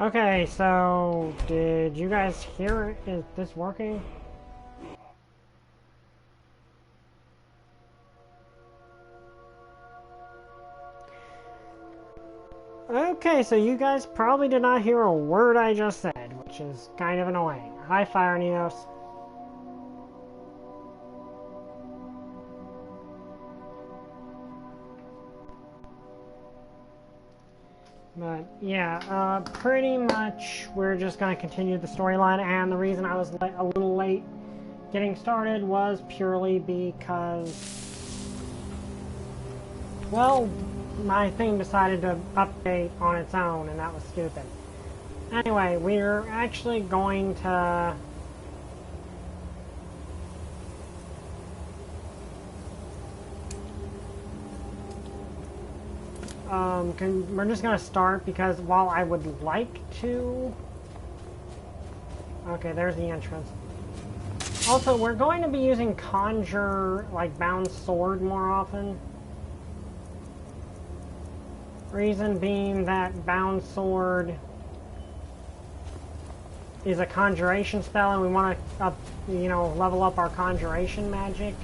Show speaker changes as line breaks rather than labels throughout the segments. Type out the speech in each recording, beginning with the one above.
Okay, so did you guys hear it? Is this working? Okay, so you guys probably did not hear a word I just said, which is kind of annoying. Hi, Fire Neos. But yeah, pretty much we're just going to continue the storyline, and the reason I was a little late getting started was purely because, well, my thing decided to update on its own, and that was stupid. Anyway, we're actually going to we're just going to start because while I would like to... Okay, there's the entrance. Also, we're going to be using Conjure, like, Bound Sword more often. Reason being that Bound Sword is a conjuration spell, and we want to, level up our conjuration magic.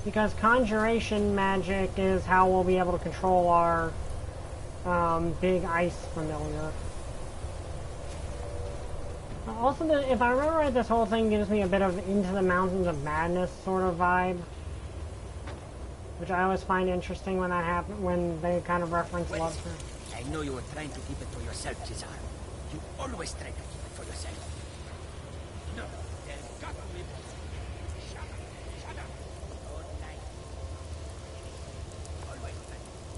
Because conjuration magic is how we'll be able to control our big ice familiar. Also, if I remember right, this whole thing gives me a bit of Into the Mountains of Madness sort of vibe. Which I always find interesting when that happens, when they kind of reference love for...
I know you were trying to keep it to yourself, Cesar. You always try to keep it for yourself. No, there's got to be... Shut up.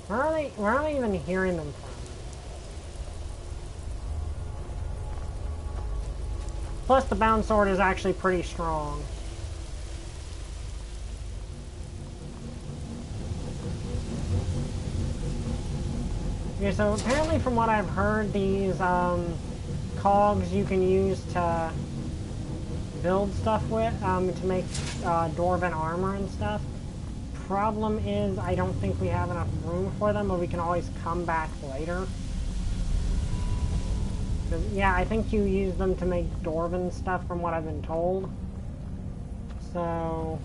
All night.
Where are they even hearing them from? Plus, the Bound Sword is actually pretty strong. Okay, so apparently from what I've heard, these cogs you can use to build stuff with, to make dwarven armor and stuff. Problem is, I don't think we have enough room for them, but we can always come back later. Yeah, I think you use them to make dwarven stuff from what I've been told. So...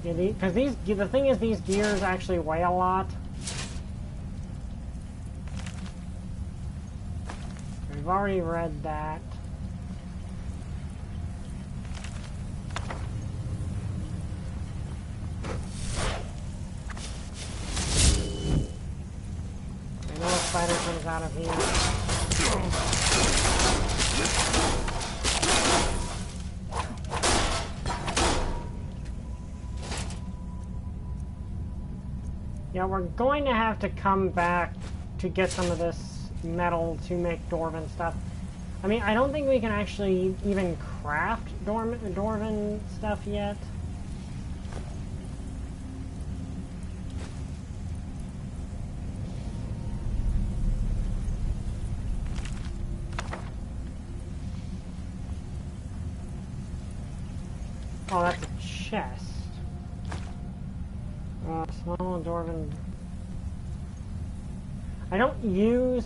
Yeah, because the thing is, these gears actually weigh a lot. We've already read that. I know a spider comes out of here. Yeah, we're going to have to come back to get some of this metal to make dwarven stuff. I mean, I don't think we can actually even craft dwarven stuff yet. Oh, that's a chest. Small dwarven. I don't use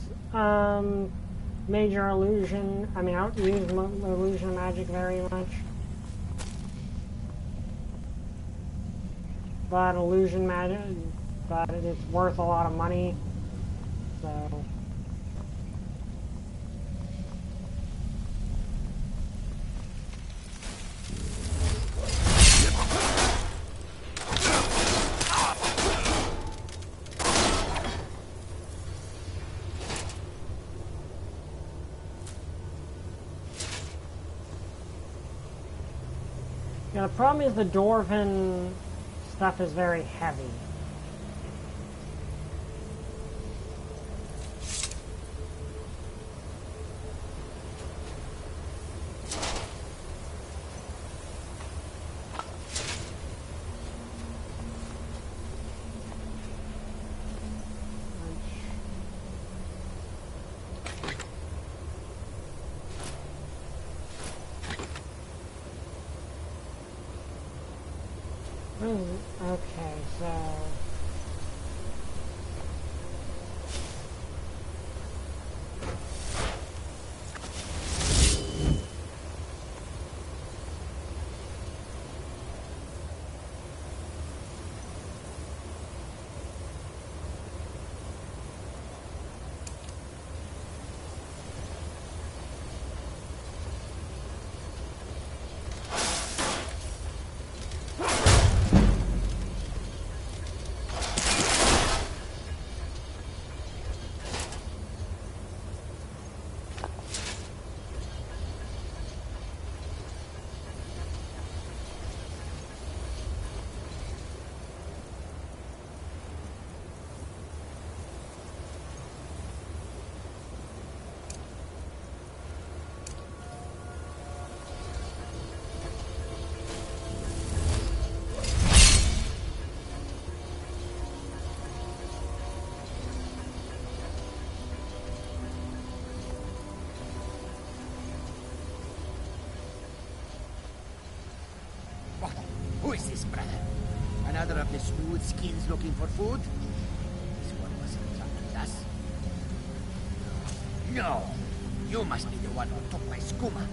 major illusion. I mean, I don't use illusion magic very much. But illusion magic, but it's worth a lot of money. So. Yeah, the problem is the dwarven stuff is very heavy. Okay, so...
Who is this, brother? Another of the smooth skins looking for food? This one wasn't trapped with us. No! You must be the one who took my skooma.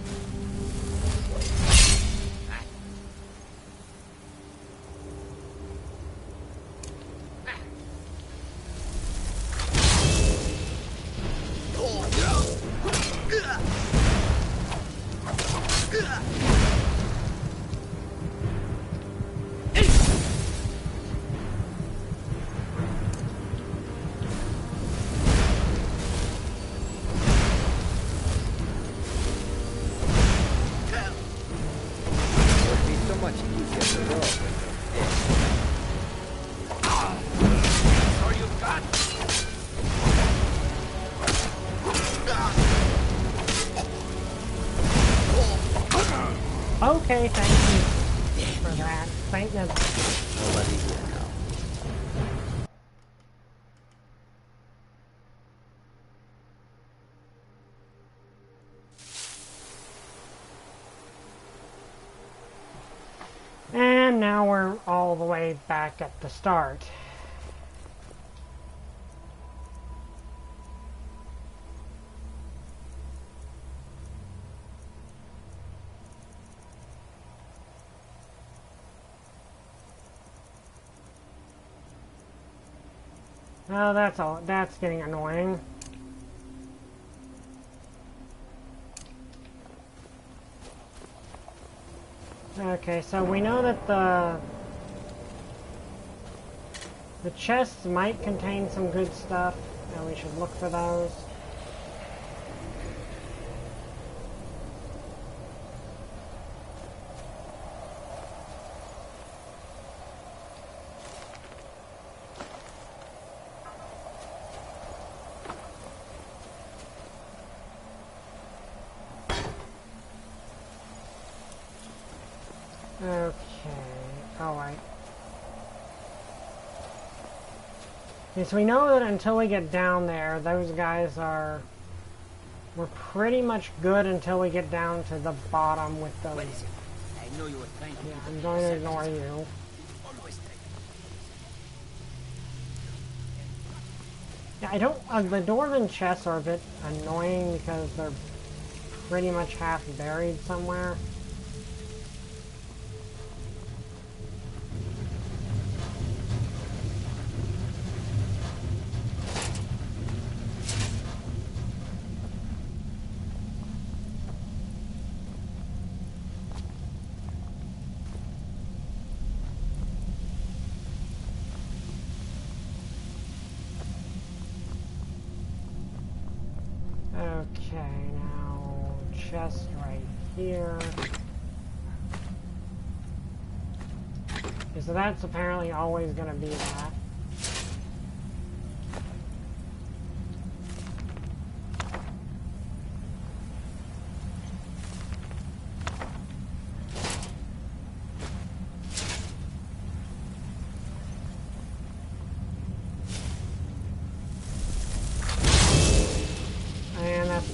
Okay, thank you for that. Thank you.
Nobody here now.
And now we're all the way back at the start. Oh, that's all. That's getting annoying. Okay, so we know that the chests might contain some good stuff, and we should look for those. Okay, alright. Okay, so we know that until we get down there, those guys are... We're pretty much good until we get down to the bottom with those.
What is it? I know you were trying to...
Yeah, I'm going to ignore you. Yeah, I don't... the dwarven chests are a bit annoying because they're pretty much half buried somewhere. Okay, now chest right here. Okay, so that's apparently always going to be that.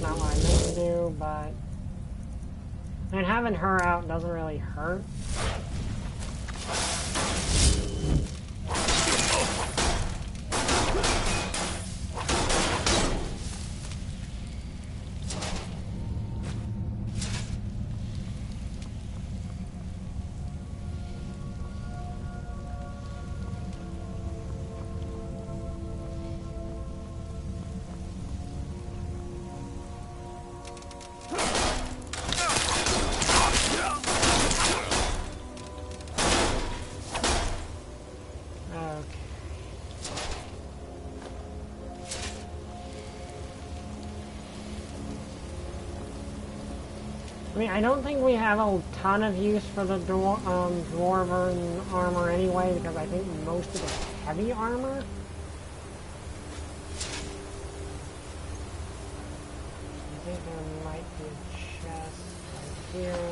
Not what I meant to do, but... And having her out doesn't really hurt. mean, I don't think we have a ton of use for the dwarven armor anyway, because I think most of it's heavy armor. I think there might be a chest right here.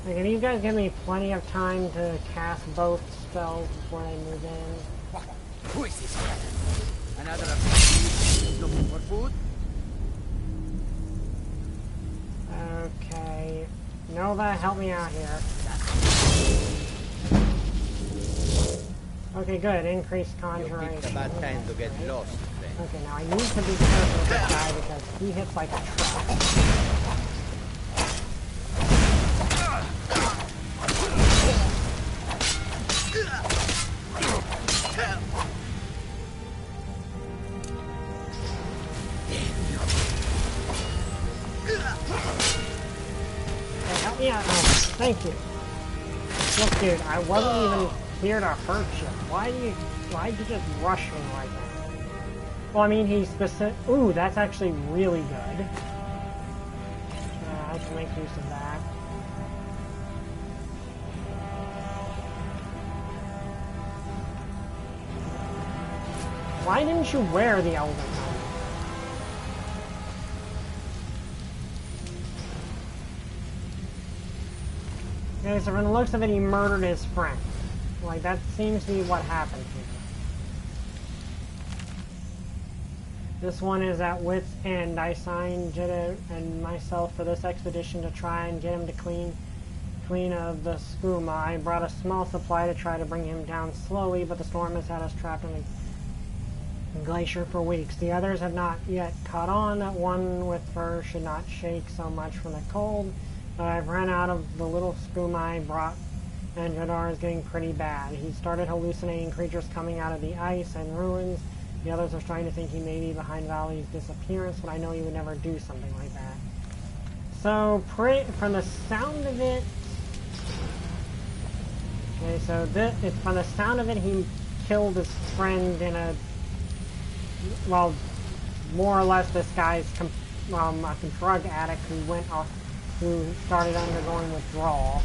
Can you guys give me plenty of time to cast both spells before I move in?
Who is this guy? Another of these looking for food?
Okay. Nova, help me out here. Okay, good. Increased conjuration.
You picked a bad time to get lost, then.
Okay, now I need to be careful with this guy because he hits like a truck. Yeah, thank you. Look, dude, I wasn't even here to hurt you. Why'd you just rush me like that? Well, I mean, he's specific. Ooh, that's actually really good. I can make use of that. Why didn't you wear the elven helmet? Okay, so from the looks of it, he murdered his friend. Like, that seems to be what happened here. This one is at wit's end. I signed Jetta and myself for this expedition to try and get him to clean of the skooma. I brought a small supply to try to bring him down slowly, but the storm has had us trapped in a glacier for weeks. The others have not yet caught on that one with fur should not shake so much from the cold. But I've run out of the little skooma I brought, and Jadar is getting pretty bad. He started hallucinating creatures coming out of the ice and ruins. The others are starting to think he may be behind Valley's disappearance, but I know he would never do something like that. So, from the sound of it... Okay, so from the sound of it, he killed his friend in a... Well, more or less this guy's a drug addict who started undergoing withdrawal.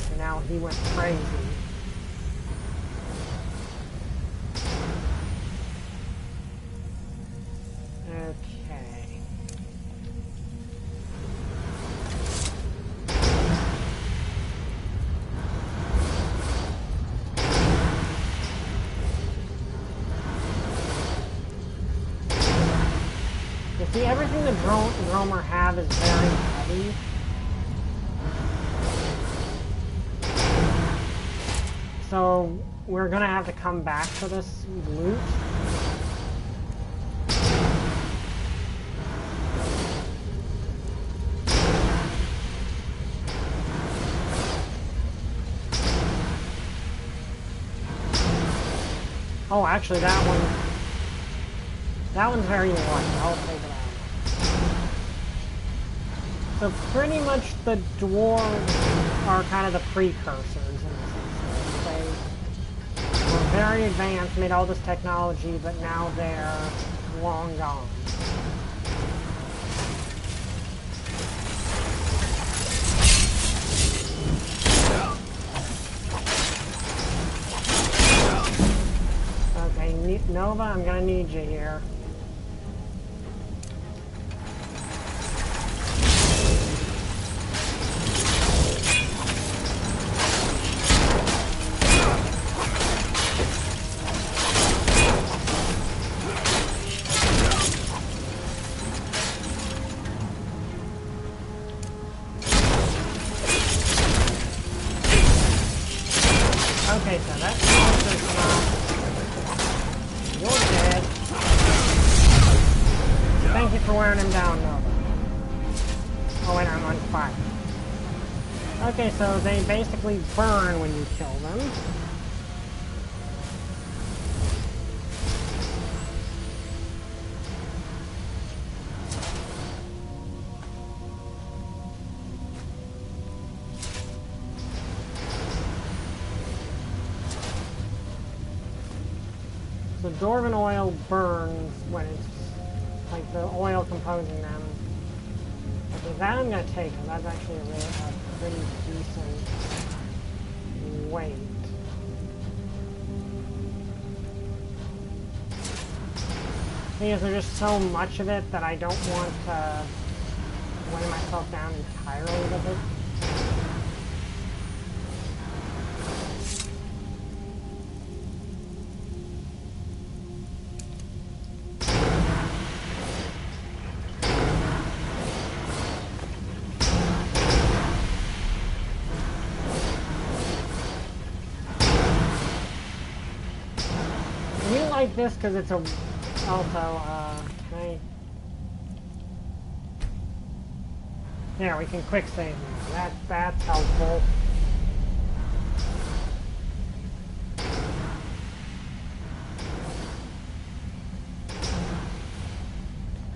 And now he went crazy. Okay. You see, everything the Dromer have is very heavy. So, we're gonna have to come back for this loot. Oh, actually, that one's very light. I'll take it out. So pretty much the dwarves are kind of the precursors in this instance. They were very advanced, made all this technology, but now they're long gone. Okay, Nova, I'm gonna need you here. Okay, so that monster's not... You're dead. Thank you for wearing him down, Nova. Oh wait, I'm on fire. Okay, so they basically burn when you kill them. So Dwarven oil burns when it's like the oil composing them. Okay, that I'm gonna take, because that's actually a pretty decent weight. Thing is, there's just so much of it that I don't want to weigh myself down entirely with it. Like this because it's a also yeah, we can quick save now. That's helpful.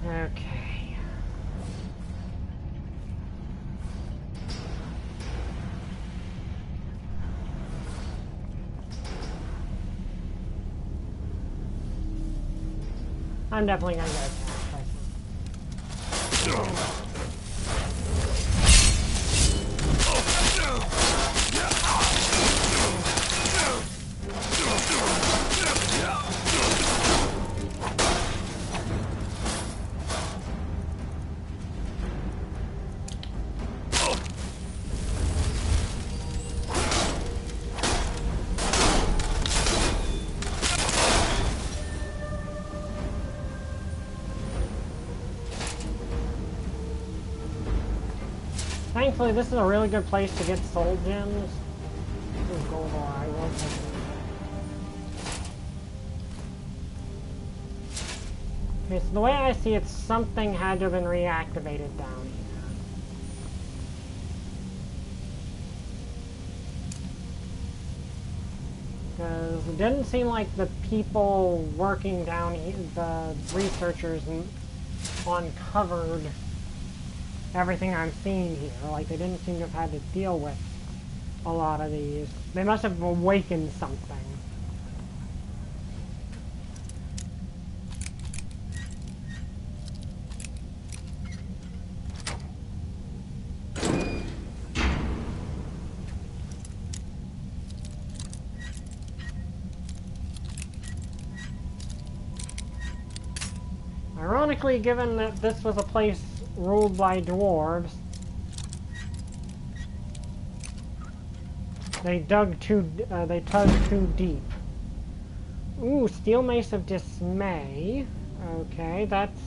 Okay. I'm definitely gonna get attacked by something. Thankfully, this is a really good place to get soul gems. This is gold ore, I will take it. Okay, so the way I see it, something had to have been reactivated down here. Because it didn't seem like the people working down here, the researchers, uncovered everything I'm seeing here. Like, they didn't seem to have had to deal with a lot of these. They must have awakened something. Ironically, given that this was a place ruled by dwarves, they dug too deep. Ooh, Steel Mace of Dismay. Okay, that's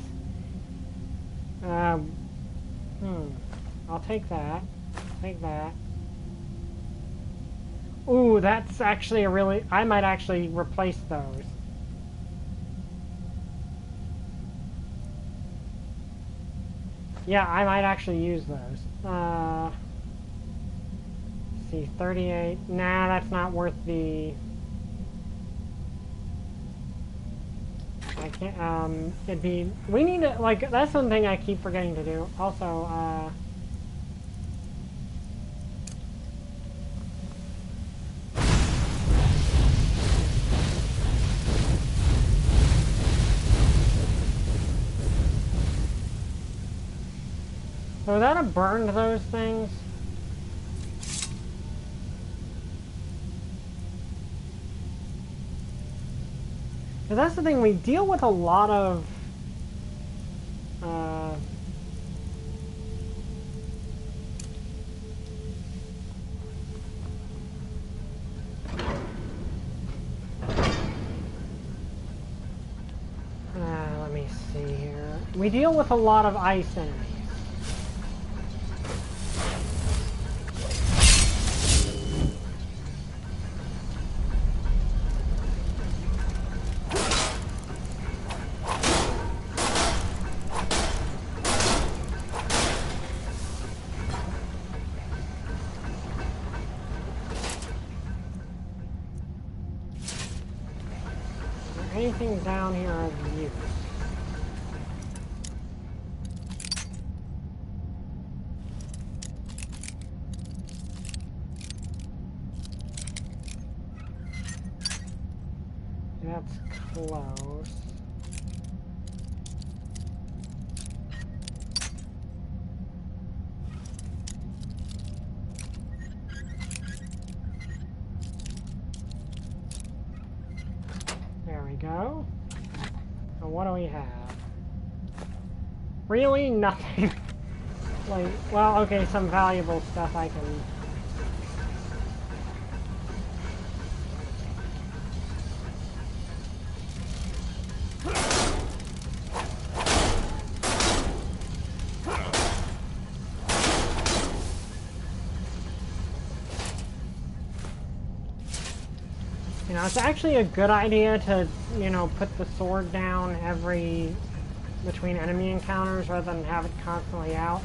I'll take that. Take that. Ooh, that's actually a really... I might actually replace those. Yeah, I might actually use those. Let's see, 38. Nah, that's not worth the... I can't, it'd be... We need to, like, that's one thing I keep forgetting to do. Also, so that have burned those things? Because that's the thing, we deal with a lot of... let me see here. We deal with a lot of ice enemies. anything down here of use? That's close. There we go. And what do we have? Really? Nothing. Like, well, okay, some valuable stuff I can... You know, it's actually a good idea to, you know, put the sword down between enemy encounters rather than have it constantly out.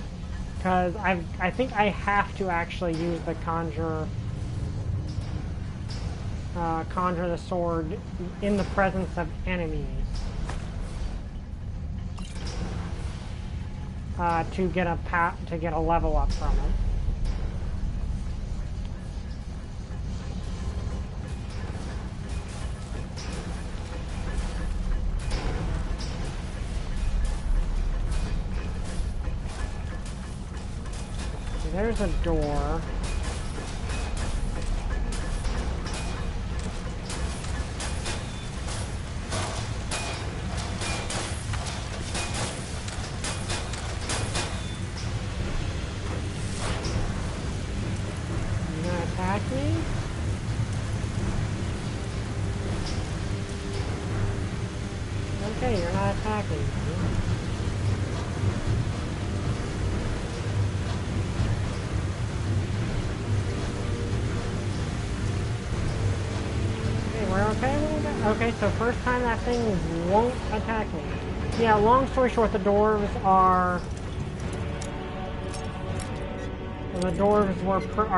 Because I think I have to actually use the conjure the sword in the presence of enemies to get a level up from it. There's a door. You gonna attack me? Okay, you're not attacking me. Okay, so first time that thing won't attack me. Yeah, long story short, the dwarves are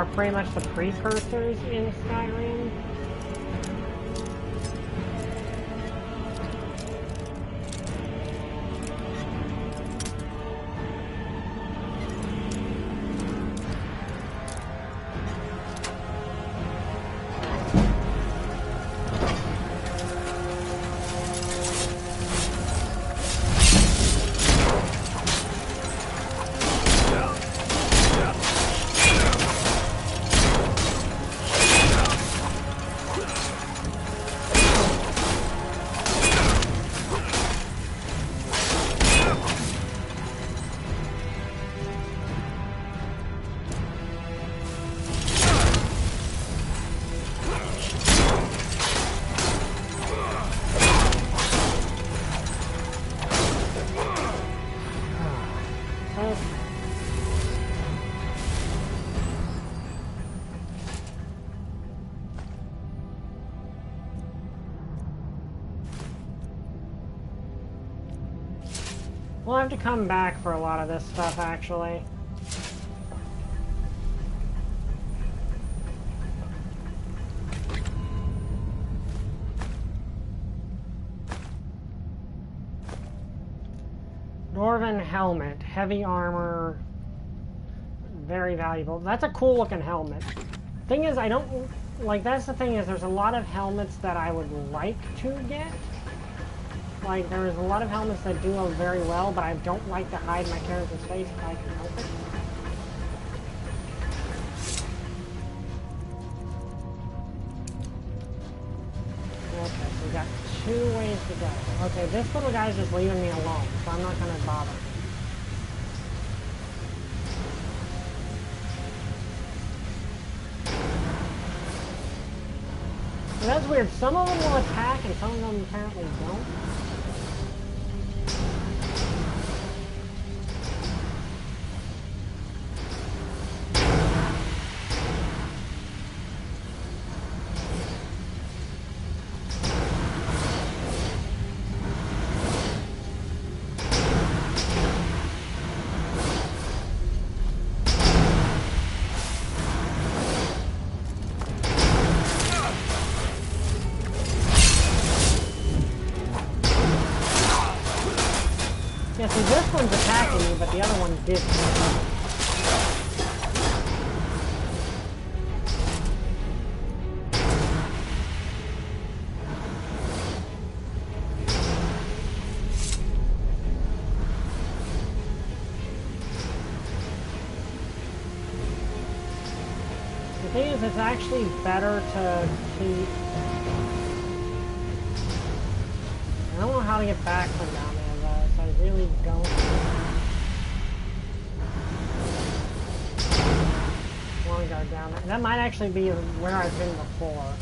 pretty much the precursors in Skyrim. We'll have to come back for a lot of this stuff, actually. Dwarven helmet, heavy armor, very valuable. That's a cool looking helmet. Thing is, I don't, like, that's the thing is there's a lot of helmets that I would like to get. Like, there's a lot of helmets that do very well, but I don't like to hide my character's face if I can help it. Okay, so we got 2 ways to go. Okay, this little guy's just leaving me alone, so I'm not gonna bother. So that's weird. Some of them will attack and some of them apparently don't. one's attacking me, but the other one didn't. The thing is, it's actually better to keep... I don't know how to get back from down there, though, so I really don't want to go down there. That might actually be where I've been before.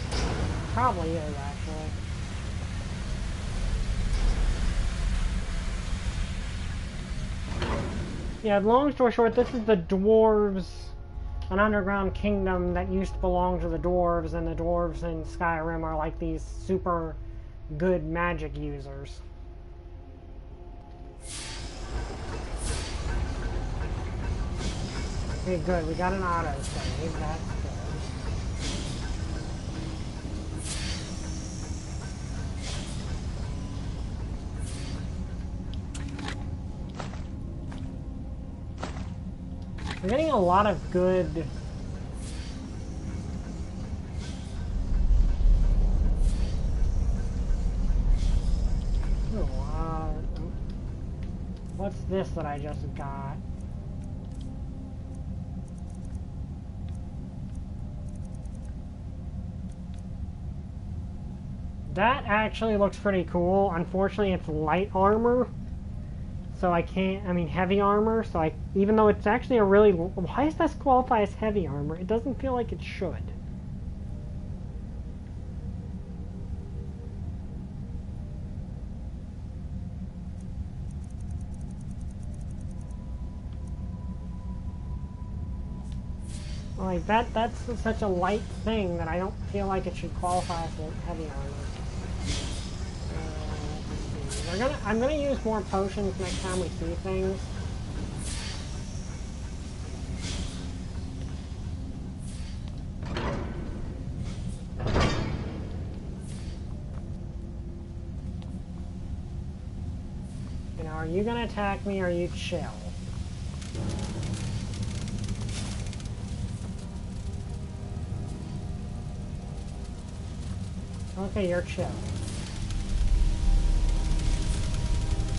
Probably is, actually. Yeah, long story short, this is the dwarves, an underground kingdom that used to belong to the dwarves, and the dwarves in Skyrim are like these super good magic users. Okay, good. We got an auto save. That's good. We're getting a lot of good... What's this that I just got? That actually looks pretty cool. Unfortunately, it's light armor. So I can't, I mean heavy armor, so I, even though it's actually a really, why does this qualify as heavy armor? It doesn't feel like it should. Like, that's such a light thing that I don't feel like it should qualify as heavy armor. I'm gonna use more potions next time we see things. You know, are you gonna attack me or are you chill? Okay, you're chill.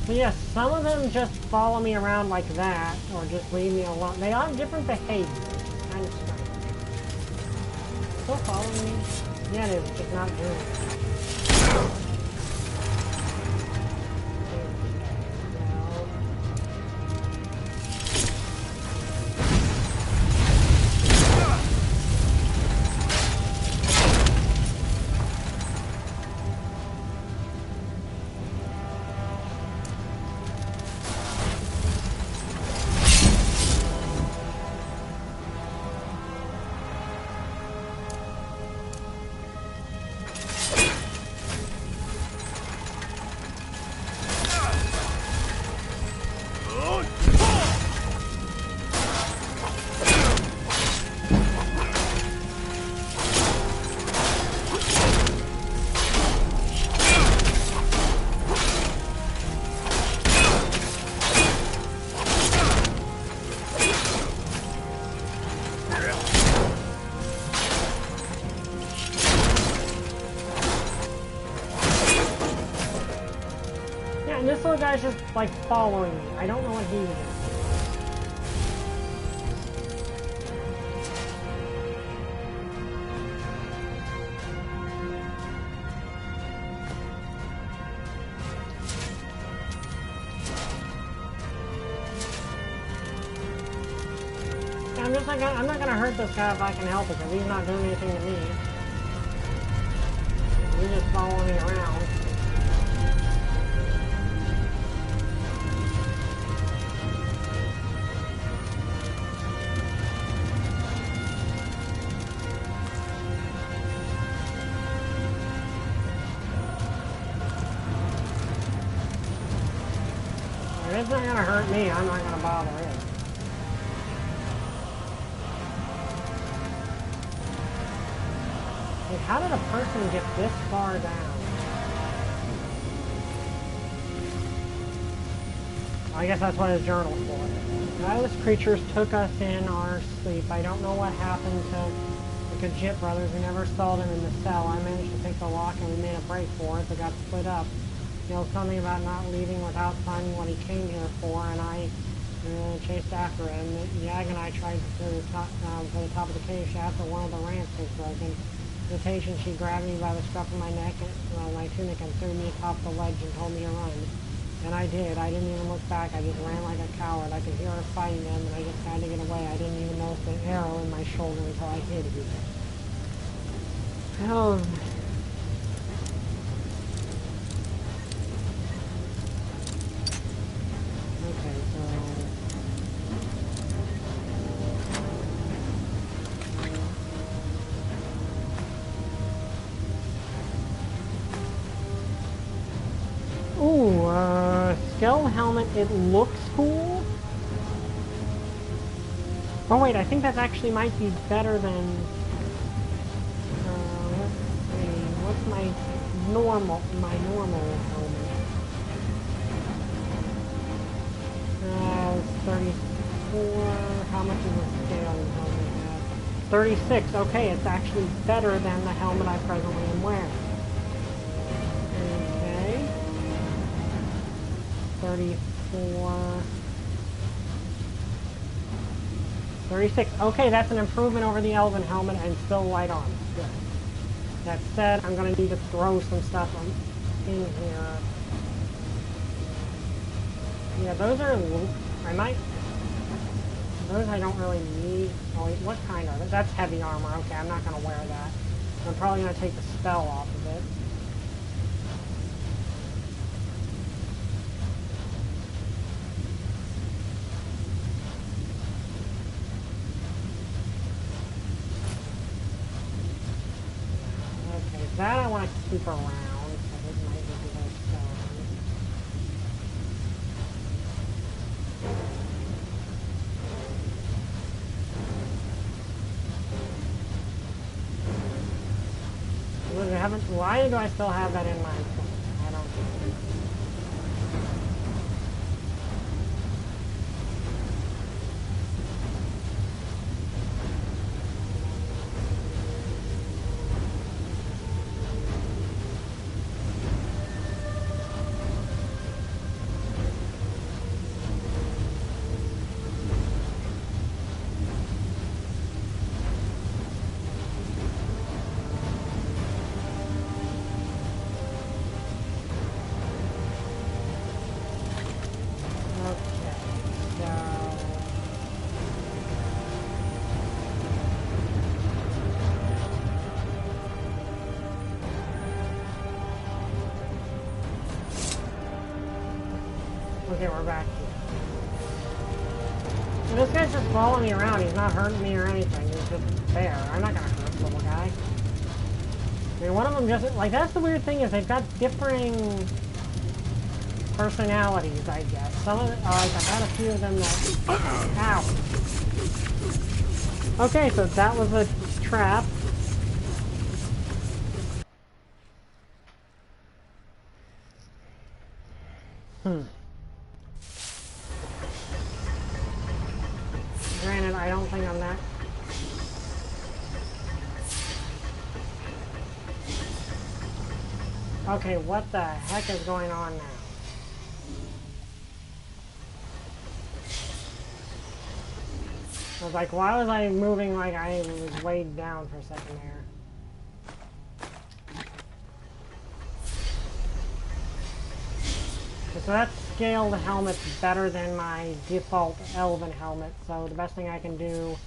So yes, some of them just follow me around like that, or just leave me alone. They have different behaviors. It's kind of strange. Still following me? Yeah, it is, just not doing it. This little guy's just, like, following me. I don't know what he's doing. I'm not gonna hurt this guy if I can help it, because he's not doing anything to me. He's just following me around. If it's not gonna hurt me, I'm not gonna bother it. Like, how did a person get this far down? I guess that's what his journal's for. Guileless creatures took us in our sleep. I don't know what happened to the Kajit brothers. We never saw them in the cell. I managed to pick the lock and we made a break for it, but got split up. He yelled something about not leaving without finding what he came here for, and I chased after him. Yag and I tried to the top of the cave shaft, but one of the ramps was broken. Hesitation, she grabbed me by the scruff of my neck, my tunic, and threw me atop the ledge and told me to run. And I did. I didn't even look back. I just ran like a coward. I could hear her fighting them, and I just had to get away. I didn't even notice an arrow in my shoulder until I hit it. Oh. Okay, so... Ooh, Skell helmet, it looks cool. Oh wait, I think that actually might be better than, let's see, what's my normal helmet? It's 34, how much is a scale helmet have? 36, okay, it's actually better than the helmet I presently am wearing. 34, 36. Okay, that's an improvement over the Elven helmet and still light armor. Good. That said, I'm going to need to throw some stuff in here. Yeah, those are... Those I don't really need. Oh, wait, what kind are they? That's heavy armor. Okay, I'm not going to wear that. I'm probably going to take the spell off of it. That I want to keep around, so it might be those stones. Why do I still have that in my phone? I don't know. Okay, we're back here. And this guy's just following me around. He's not hurting me or anything. He's just there. I'm not gonna hurt this little guy. I mean, one of them just... Like, that's the weird thing is they've got differing personalities, I guess. Some of them... like, I've had a few of them that... Ow! Okay, so that was a trap. Granted, I don't think I'm that... Okay, what the heck is going on now? I was like, why was I moving like I was weighed down for a second there? So that scaled helmet's better than my default Elven helmet, so the best thing I can do...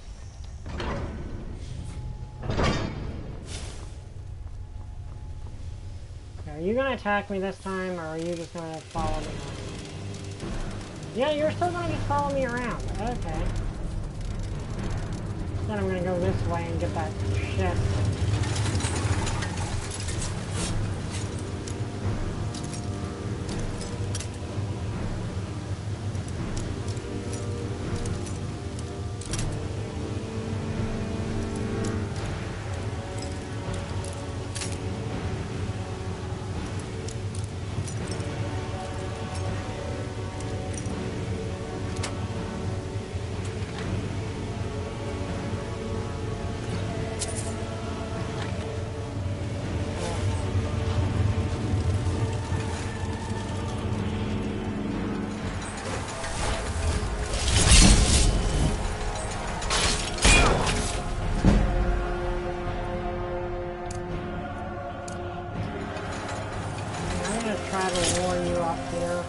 Are you gonna attack me this time, or are you just gonna follow me around? Yeah, you're still gonna just follow me around. Okay. Then I'm gonna go this way and get that chest. try to lure you up here.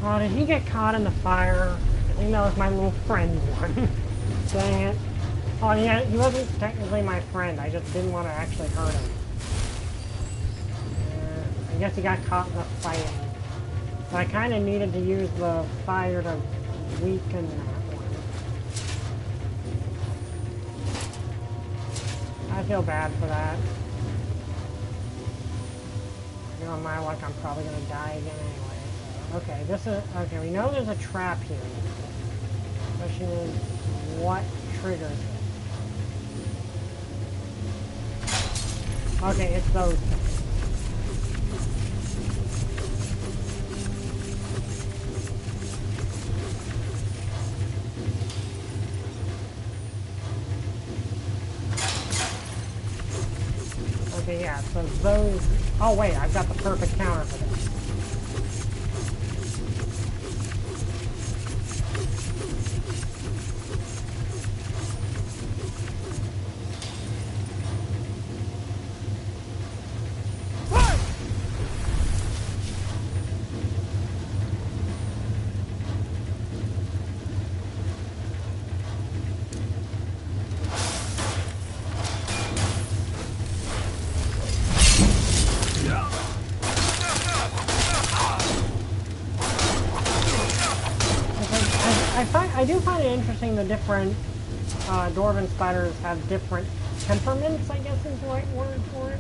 Oh, did he get caught in the fire? I think that was my little friend one. Dang it. Oh yeah, he wasn't technically my friend. I just didn't want to actually hurt him. I guess he got caught in the fighting. But I kind of needed to use the fire to weaken that one. I feel bad for that. You know, my luck, I'm probably going to die again anyway. Okay, okay, we know there's a trap here. The question is, what triggers it? Okay, it's those things. Okay, yeah, so those... Oh wait, I've got the perfect counter for this. I do find it interesting the different dwarven spiders have different temperaments, I guess is the right word for it.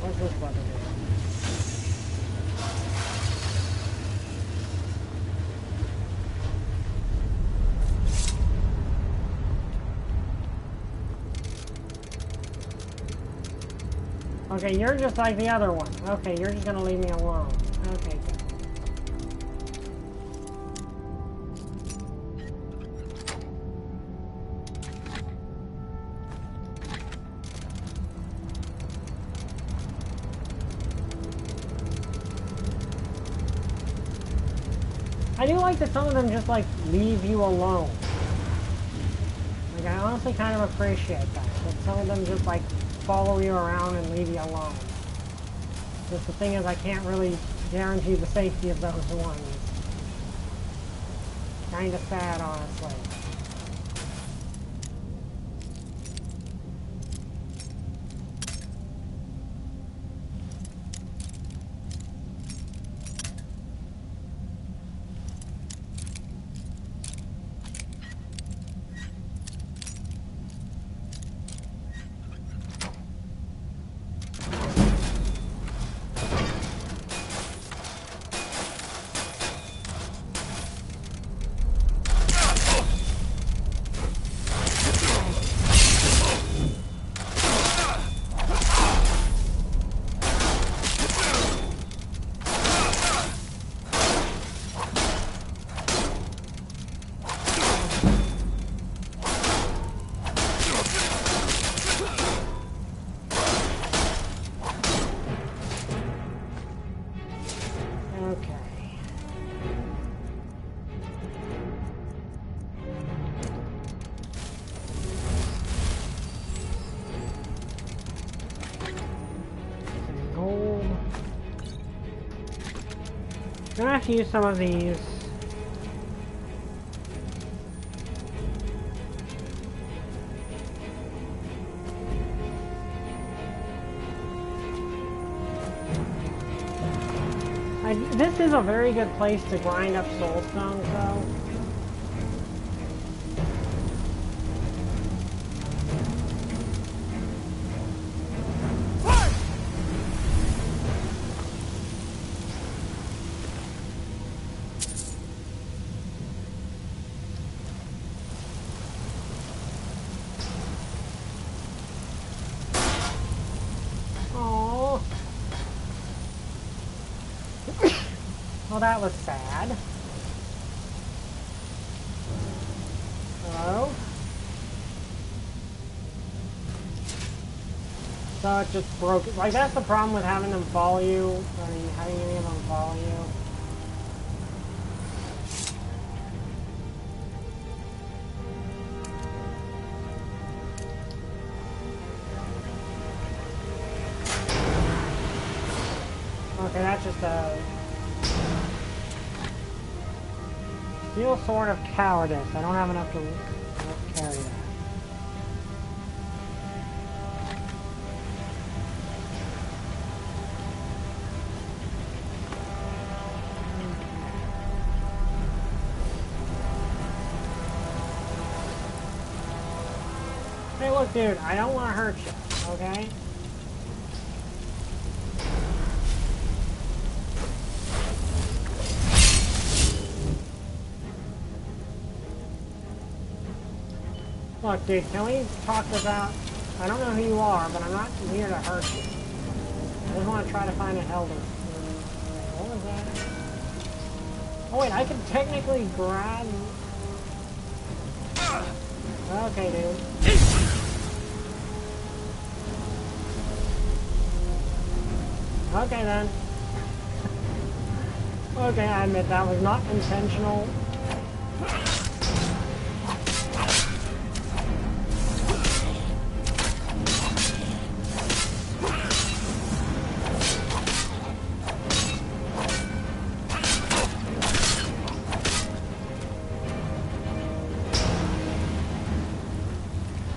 What's this weapon do? Okay, you're just like the other one. Okay, you're just gonna leave me alone. Okay, good. I do like that some of them just like leave you alone. Like I honestly kind of appreciate that. That some of them just like follow you around and leave you alone. Just the thing is, I can't really guarantee the safety of those ones. Kinda sad, honestly. I'm gonna have to use some of these. This is a very good place to grind up soul stones, though. Well, that was sad. Hello? So it just broke. Like, that's the problem with having them follow you. I mean, having any of them follow you. Okay, that's just a... Steel Sword of Cowardice. I don't have enough to carry that. Hey, look, dude, I don't want to hurt you, okay? Look, dude, can we talk about... I don't know who you are, but I'm not here to hurt you. I just want to try to find a Helder. What was that? Oh, wait, I can technically grab... Okay, dude. Okay, then. Okay, I admit that was not intentional.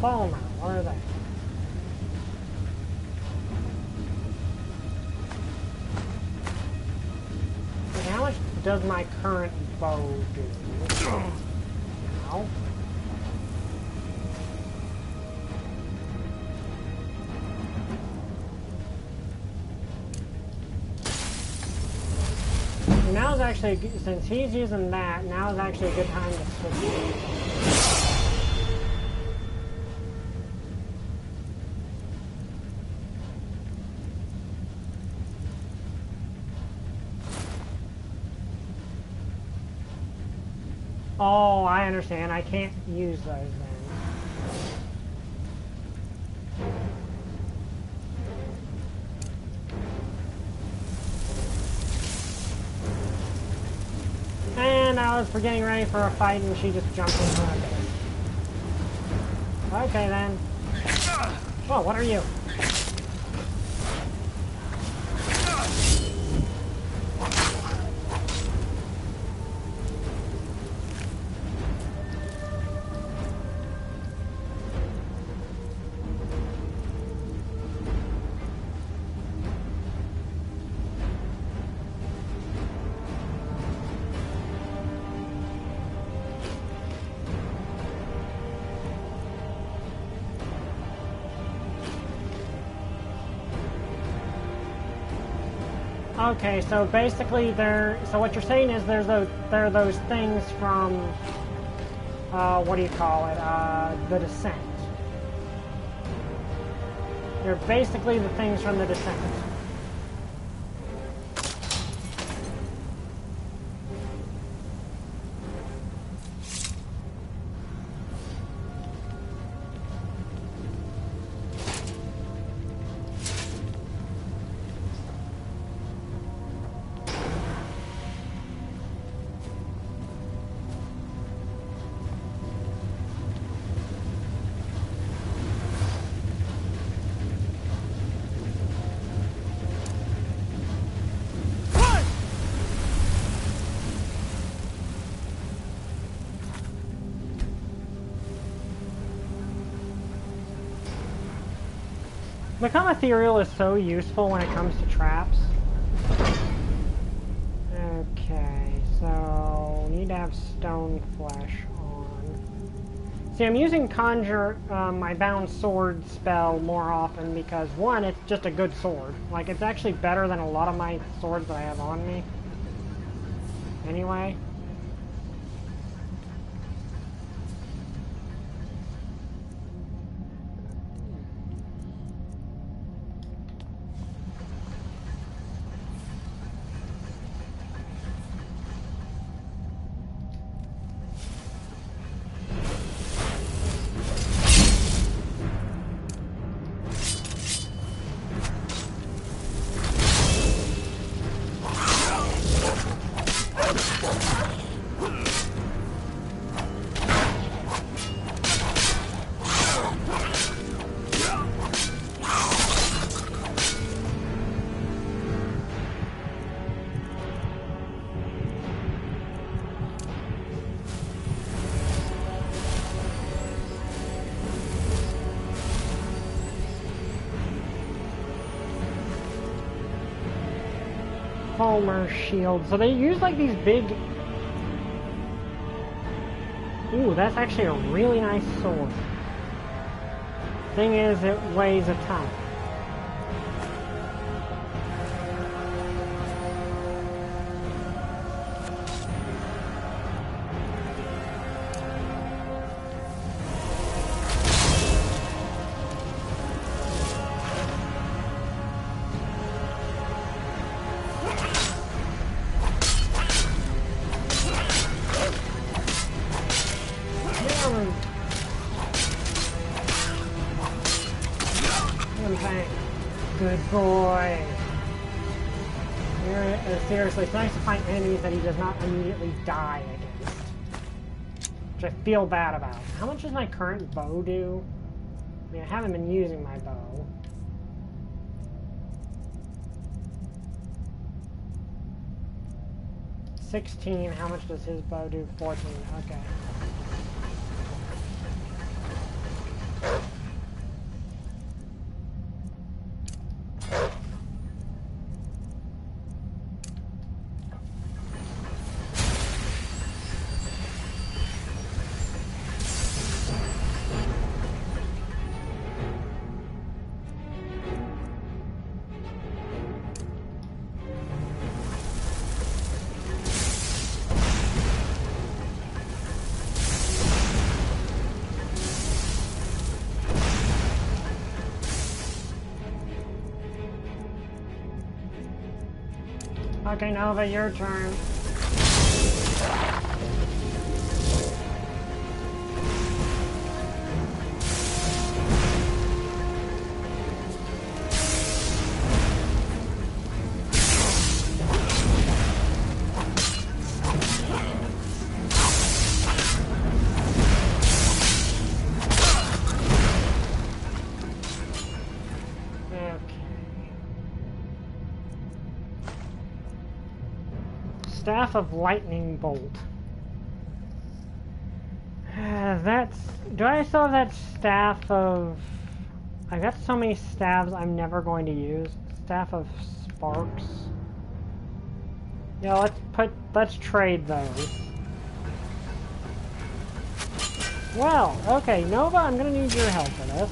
Palmer, what are they? Okay, how much does my current bow do? Ow. Now's actually, since he's using that, now is actually a good time to switch. Oh, I understand. I can't use those then. And I was getting ready for a fight and she just jumped in front of it. Okay then. Oh, what are you? Okay, so basically so what you're saying is there are those things from, what do you call it, the Descent. They're basically the things from the Descent. Become Ethereal is so useful when it comes to traps. Okay, so need to have stone flesh on. See, I'm using conjure my bound sword spell more often because one, it's just a good sword. Like, it's actually better than a lot of my swords that I have on me. Anyway. Palmer shield. So they use like these big... Ooh, that's actually a really nice sword. Thing is, it weighs a ton. Good boy. Seriously, it's nice to find enemies that he does not immediately die against. Which I feel bad about. How much does my current bow do? I mean, I haven't been using my bow. $16. How much does his bow do? $14. Okay. Okay, Nova, your turn. Staff of Lightning Bolt. That's... Do I still have that staff of... I got so many staves I'm never going to use. Staff of Sparks. Yeah, let's trade those. Well, okay, Nova, I'm gonna need your help for this.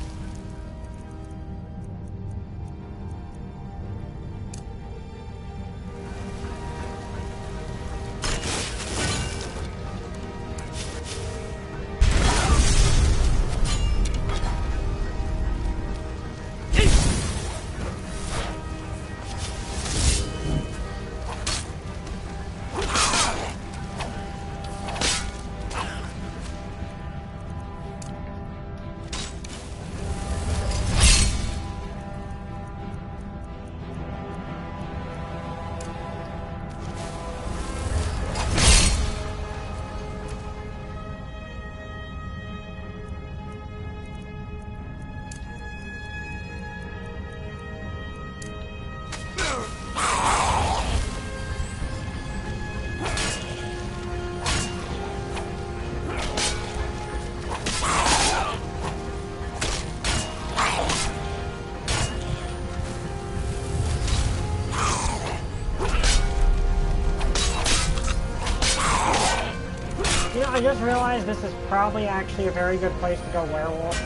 just realized this is probably actually a very good place to go werewolf.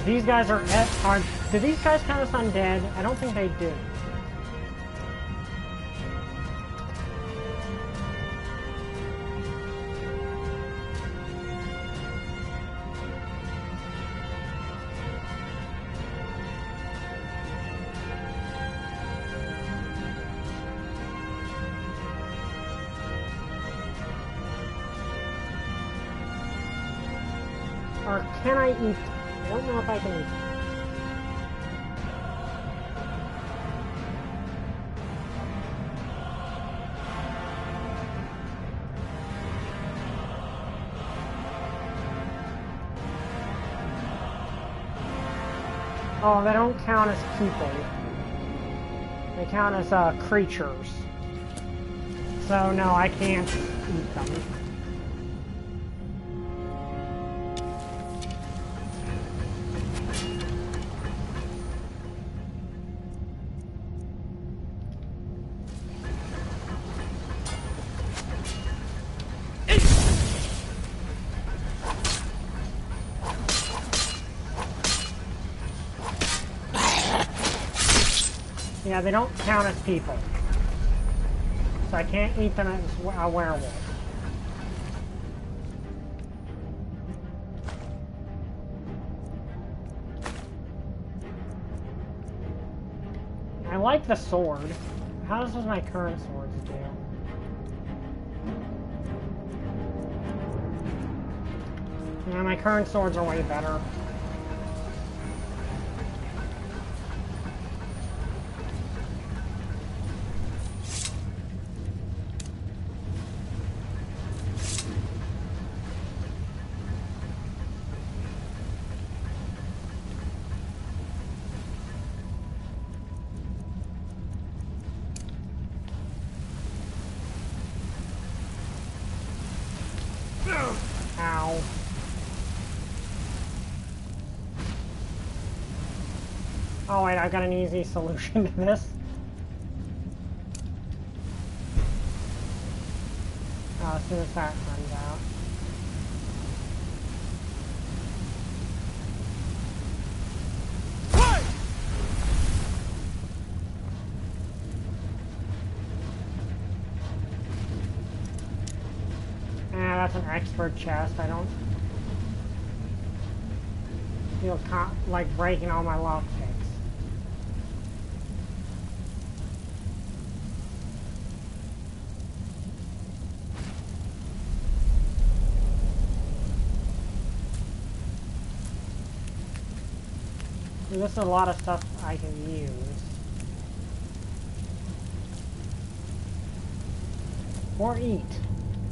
These guys are do these guys count as undead? I don't think they do. Or can I eat? I don't know if I can eat. Oh, they don't count as people. They count as creatures. So no, I can't eat them. Yeah, they don't count as people. So I can't eat them as a werewolf. I like the sword. How does my current swords do? Yeah, my current swords are way better. Ow. Oh wait, I've got an easy solution to this. Oh, as soon as that runs out. That's an expert chest. I don't feel like breaking all my lockpicks. This is a lot of stuff I can use. Or eat.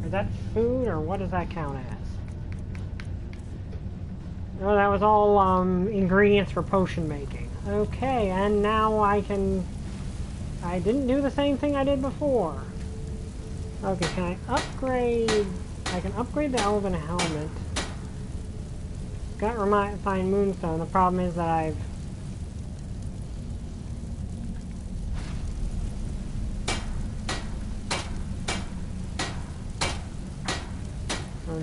Is that food, or what does that count as? Oh, that was all ingredients for potion making. Okay, and now I didn't do the same thing I did before. Okay, can I upgrade? I can upgrade the elven helmet. Got refined moonstone. The problem is that I've...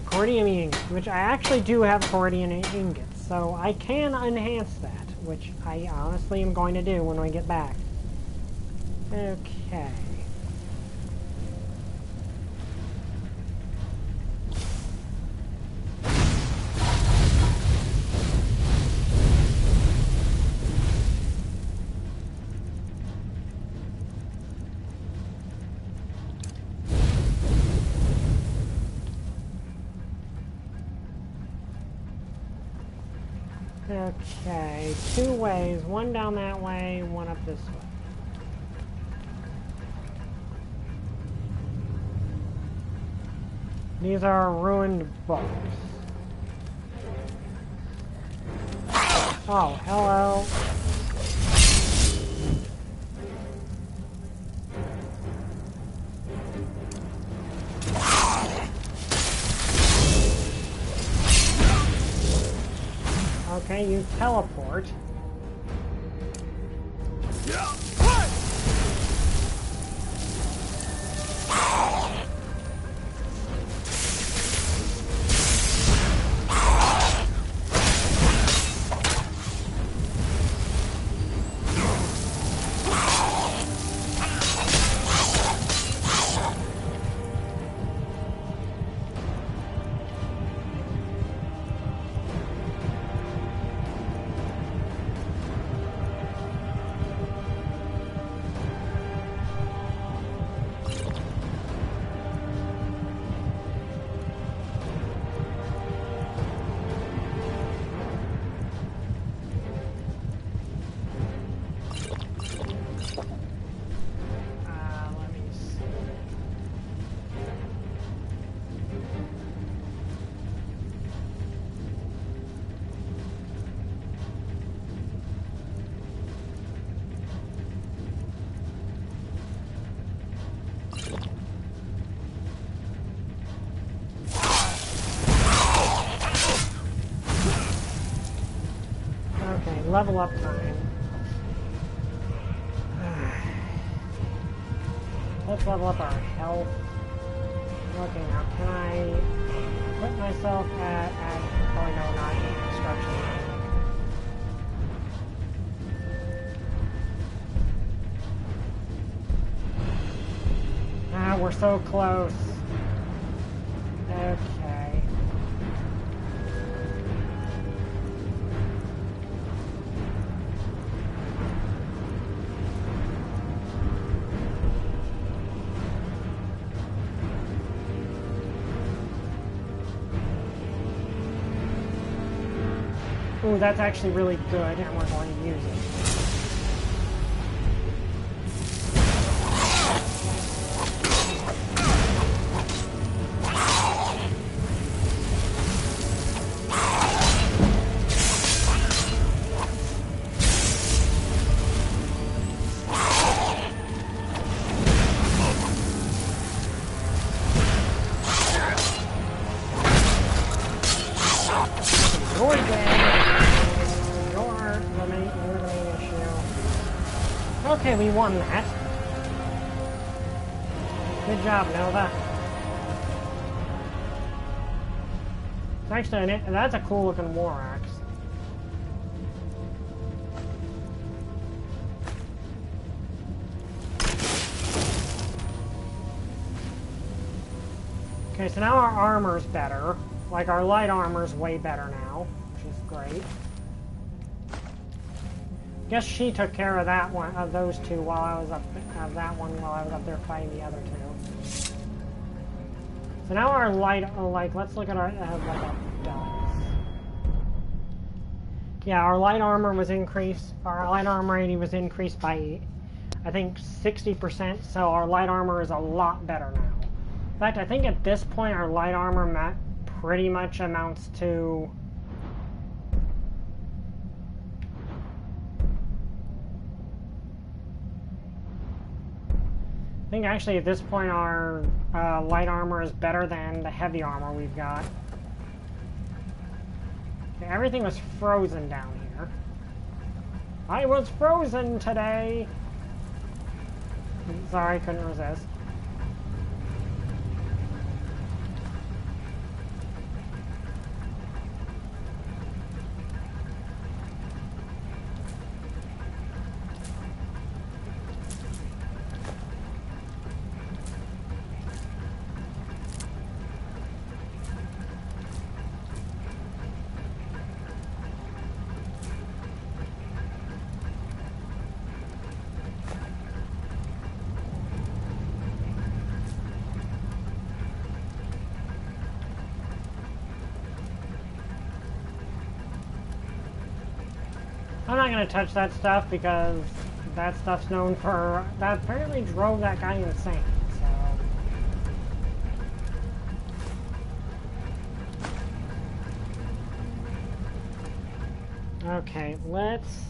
Cordium ingots, which I actually do have cordium ingots, so I can enhance that, which I honestly am going to do when we get back. Okay. Okay, two ways, one down that way, one up this way. These are ruined books. Oh, hello. Okay, you teleport. Let me see. Okay, level up time. Let's level up our health. Okay, now can I put myself at oh no, not construction. Ah, we're so close. Okay. Ooh, that's actually really good, and we're going to use it. You're dead. You're the main issue. Okay, we won that. Good job, Nova. It's actually, that's a cool looking war axe. Okay, so now our armor's better. Like, our light armor's way better now, which is great. Guess she took care of that one, of those two, while I was up, that one while I was up there fighting the other two. So now our light, like, let's look at our, what that does. Yeah, our light armor was increased, our light armor rating was increased by, I think, 60%, so our light armor is a lot better now. In fact, I think at this point our light armor pretty much amounts to I think actually at this point our light armor is better than the heavy armor we've got. Okay, everything was frozen down here. I was frozen today! Sorry, couldn't resist. I'm not going to touch that stuff because that stuff's known for... That apparently drove that guy insane, so... Okay, let's...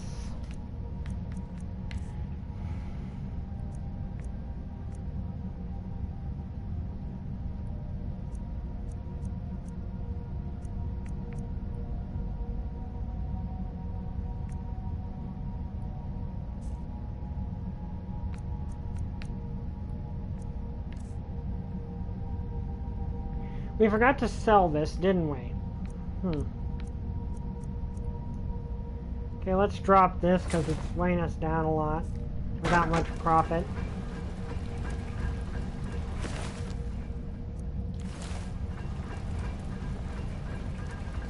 We forgot to sell this, didn't we? Okay, let's drop this because it's weighing us down a lot without much profit.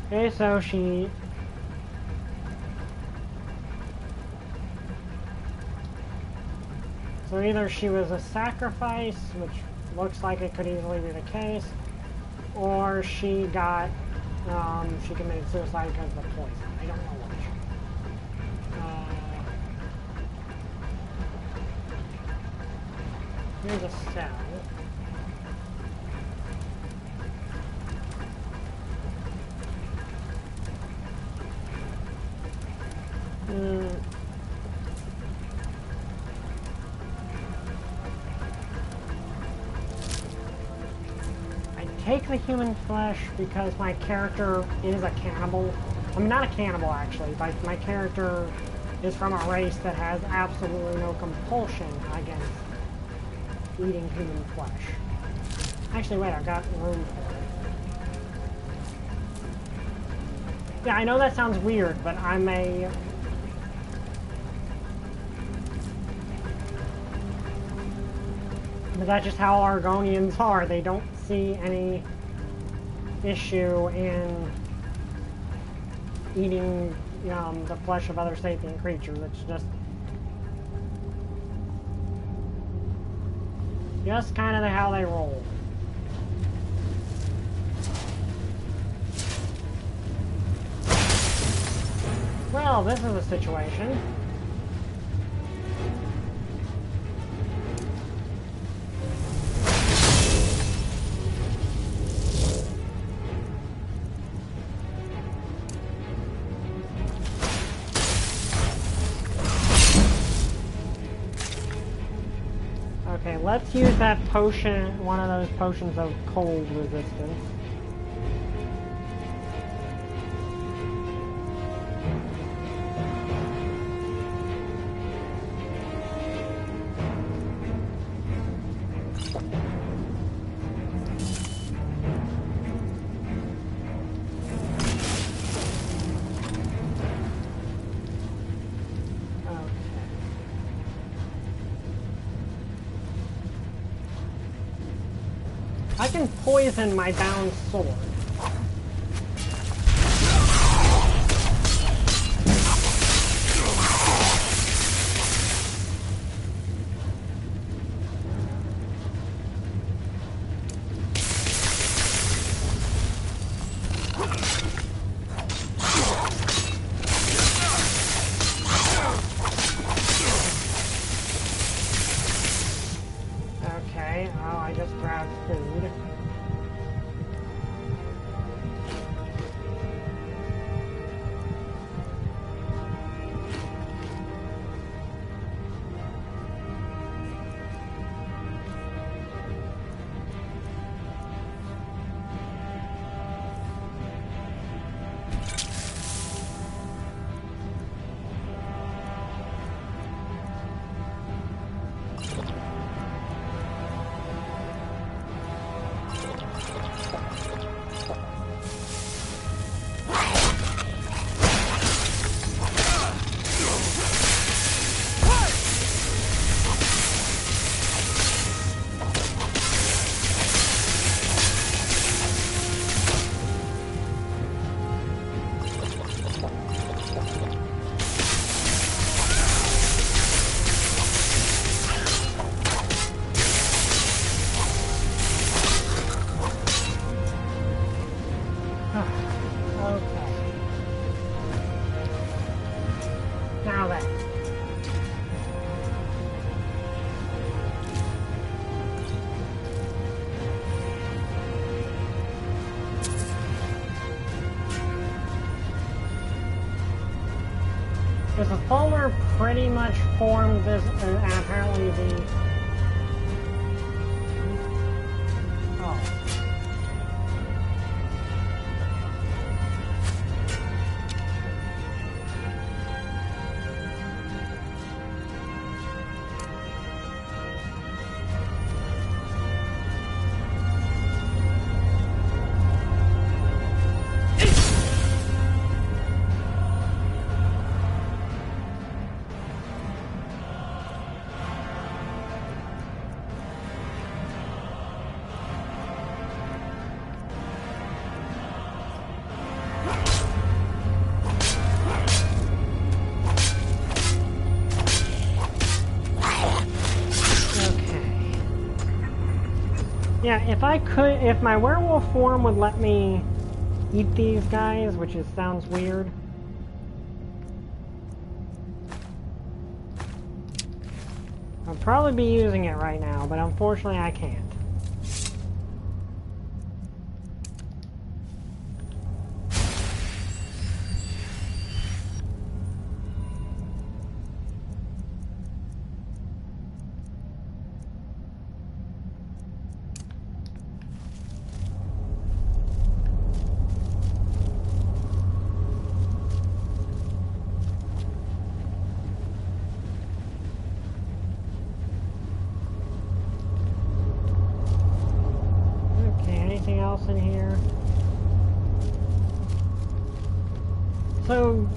Okay, so so either she was a sacrifice, which looks like it could easily be the case, or she got, she committed suicide because of the poison. I don't know which. Here's a cell. I take the human flesh because my character is a cannibal. I mean, not a cannibal actually, but my character is from a race that has absolutely no compulsion against eating human flesh. Actually, wait, I've got room for it. Yeah, I know that sounds weird, but I'm a... But that's just how Argonians are. They don't see any issue in eating the flesh of other sapient creatures. It's just kind of how they roll. Well, this is a situation. Okay, let's use that potion, one of those potions of cold resistance. I can poison my bound sword. Okay, oh, I just grabbed food. Because the Fulmer pretty much formed this, and apparently the... Oh. Yeah, if I could, if my werewolf form would let me eat these guys, which sounds weird. I'd probably be using it right now, but unfortunately I can't. Else in here. So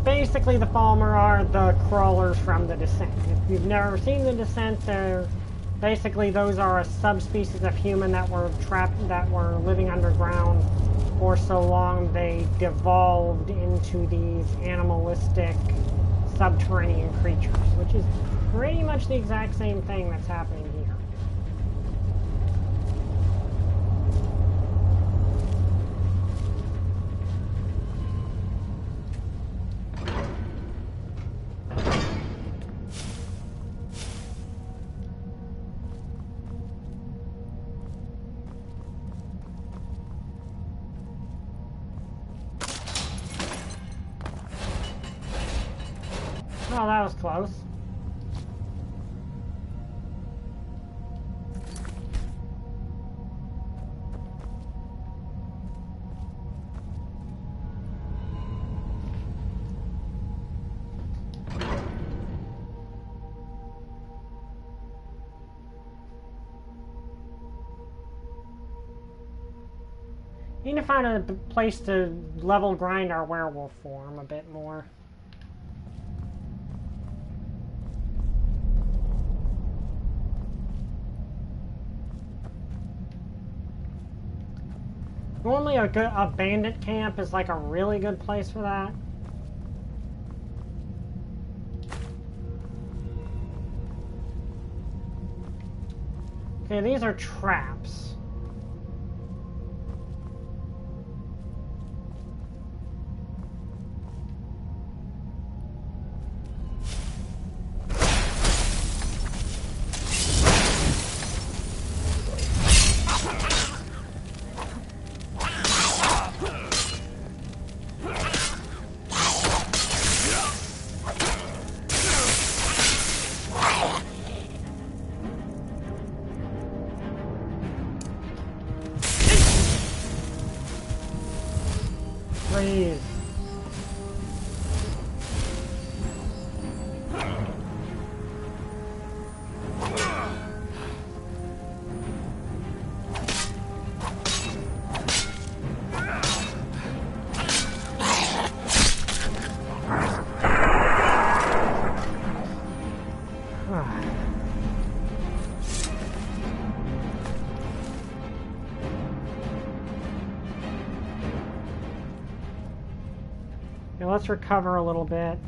basically the Falmer are the crawlers from the Descent. If you've never seen the Descent, they're basically those are a subspecies of human that were trapped, that were living underground for so long they devolved into these animalistic subterranean creatures, which is pretty much the exact same thing that's happening here. Oh, that was close. Need to find a place to level grind our werewolf form a bit more. Normally a bandit camp is like a really good place for that. Okay, these are traps. Please. Now let's recover a little bit.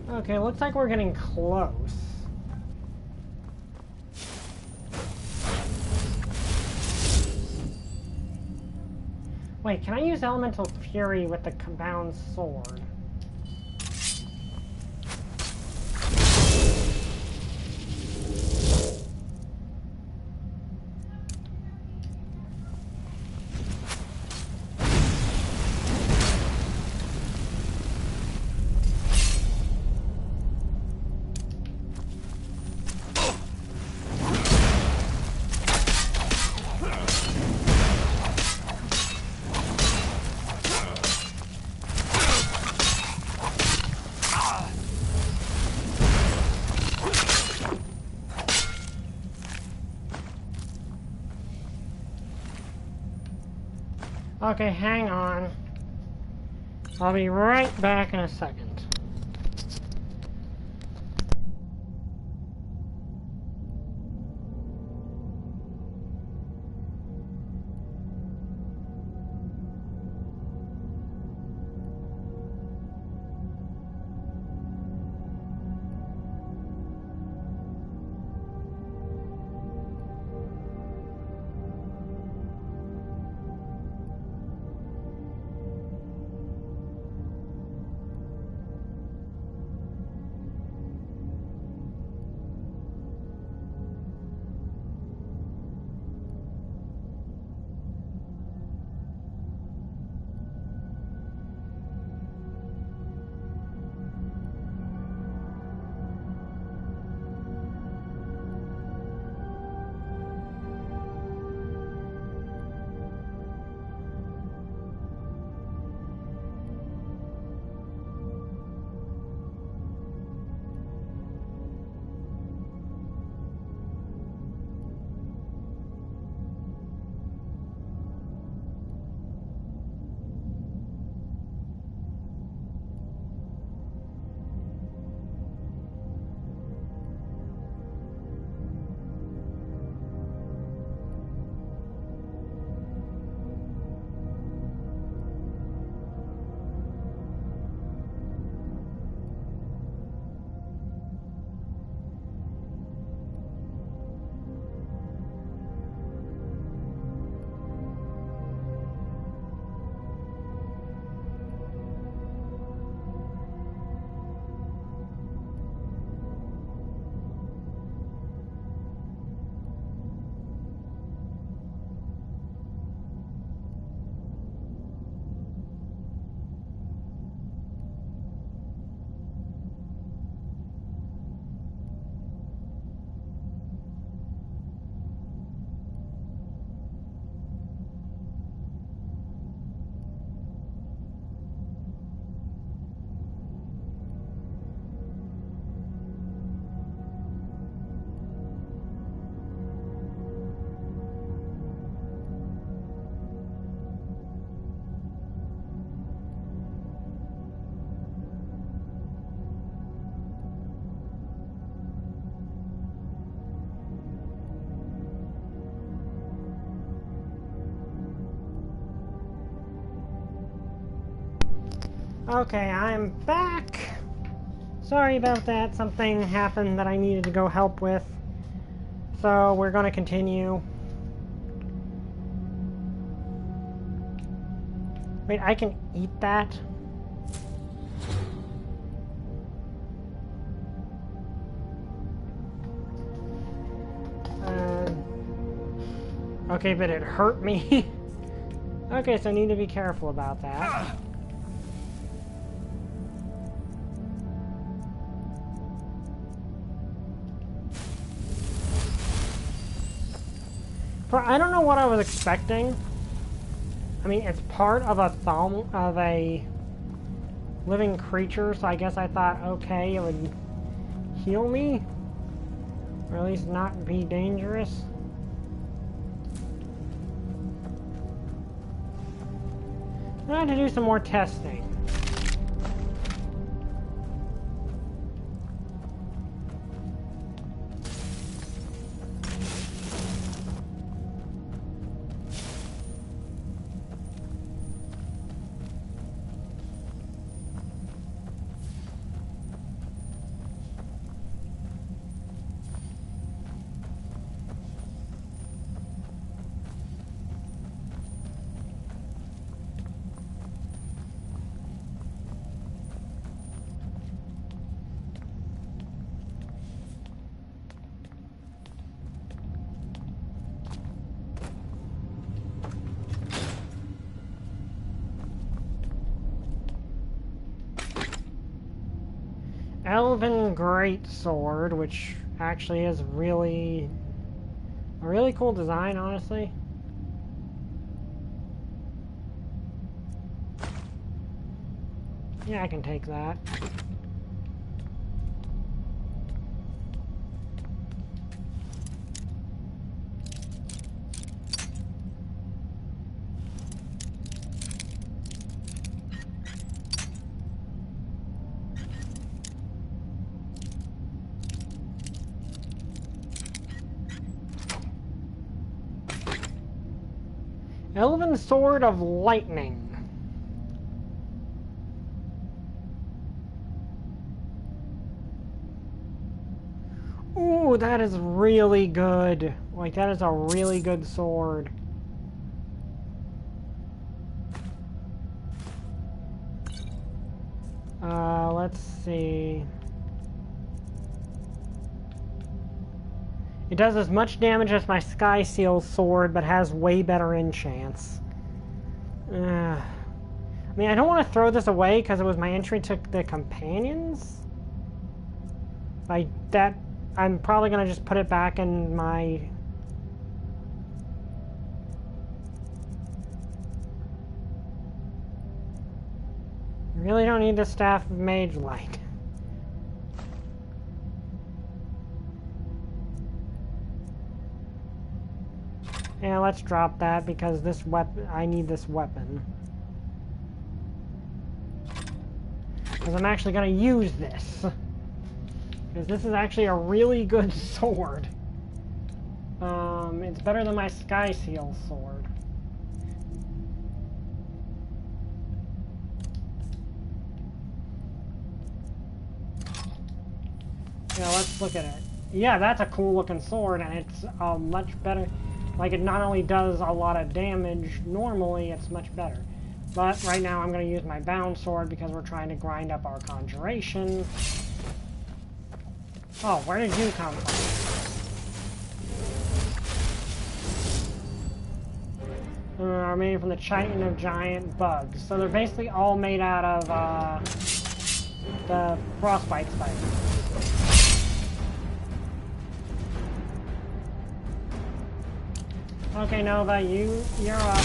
Okay, looks like we're getting close. Wait, can I use Elemental Fury with the Bound Sword? Okay, hang on. I'll be right back in a second. Okay, I'm back. Sorry about that. Something happened that I needed to go help with. So we're going to continue. Wait, I can eat that? Okay, but it hurt me. Okay, so I need to be careful about that. I don't know what I was expecting. I mean, it's part of a living creature, so I guess I thought, okay, it would heal me, or at least not be dangerous. I had to do some more testing. Elven Greatsword, which actually is a really cool design, honestly. Yeah, I can take that. Elven Sword of Lightning. Ooh, that is really good. Like, that is a really good sword. Let's see. It does as much damage as my Sky Seal sword, but has way better enchants. I mean, I don't want to throw this away because it was my entry to the companions. I'm probably going to just put it back in my... Really don't need the Staff of Mage Light. Yeah, let's drop that because this weapon, I need this weapon. Because I'm actually going to use this. Because this is actually a really good sword. It's better than my Sky Seal sword. Yeah, let's look at it. Yeah, that's a cool looking sword, and it's much better. Like, it not only does a lot of damage normally, it's much better. But right now I'm going to use my bound sword because we're trying to grind up our conjuration. Oh, where did you come from? Are made from the chitin of giant bugs. So they're basically all made out of the frostbite spiders. Okay, Nova, you're up.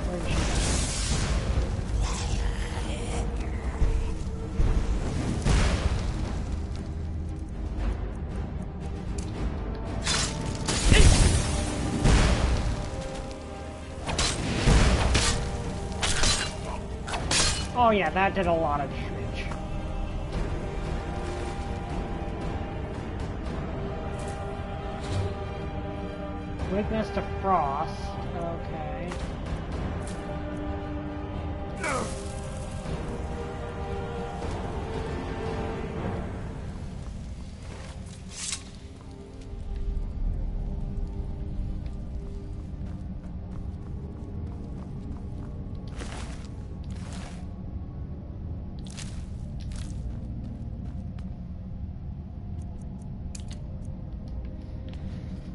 Where'd she go? Oh yeah, that did a lot of damage. Weakness to frost. Okay.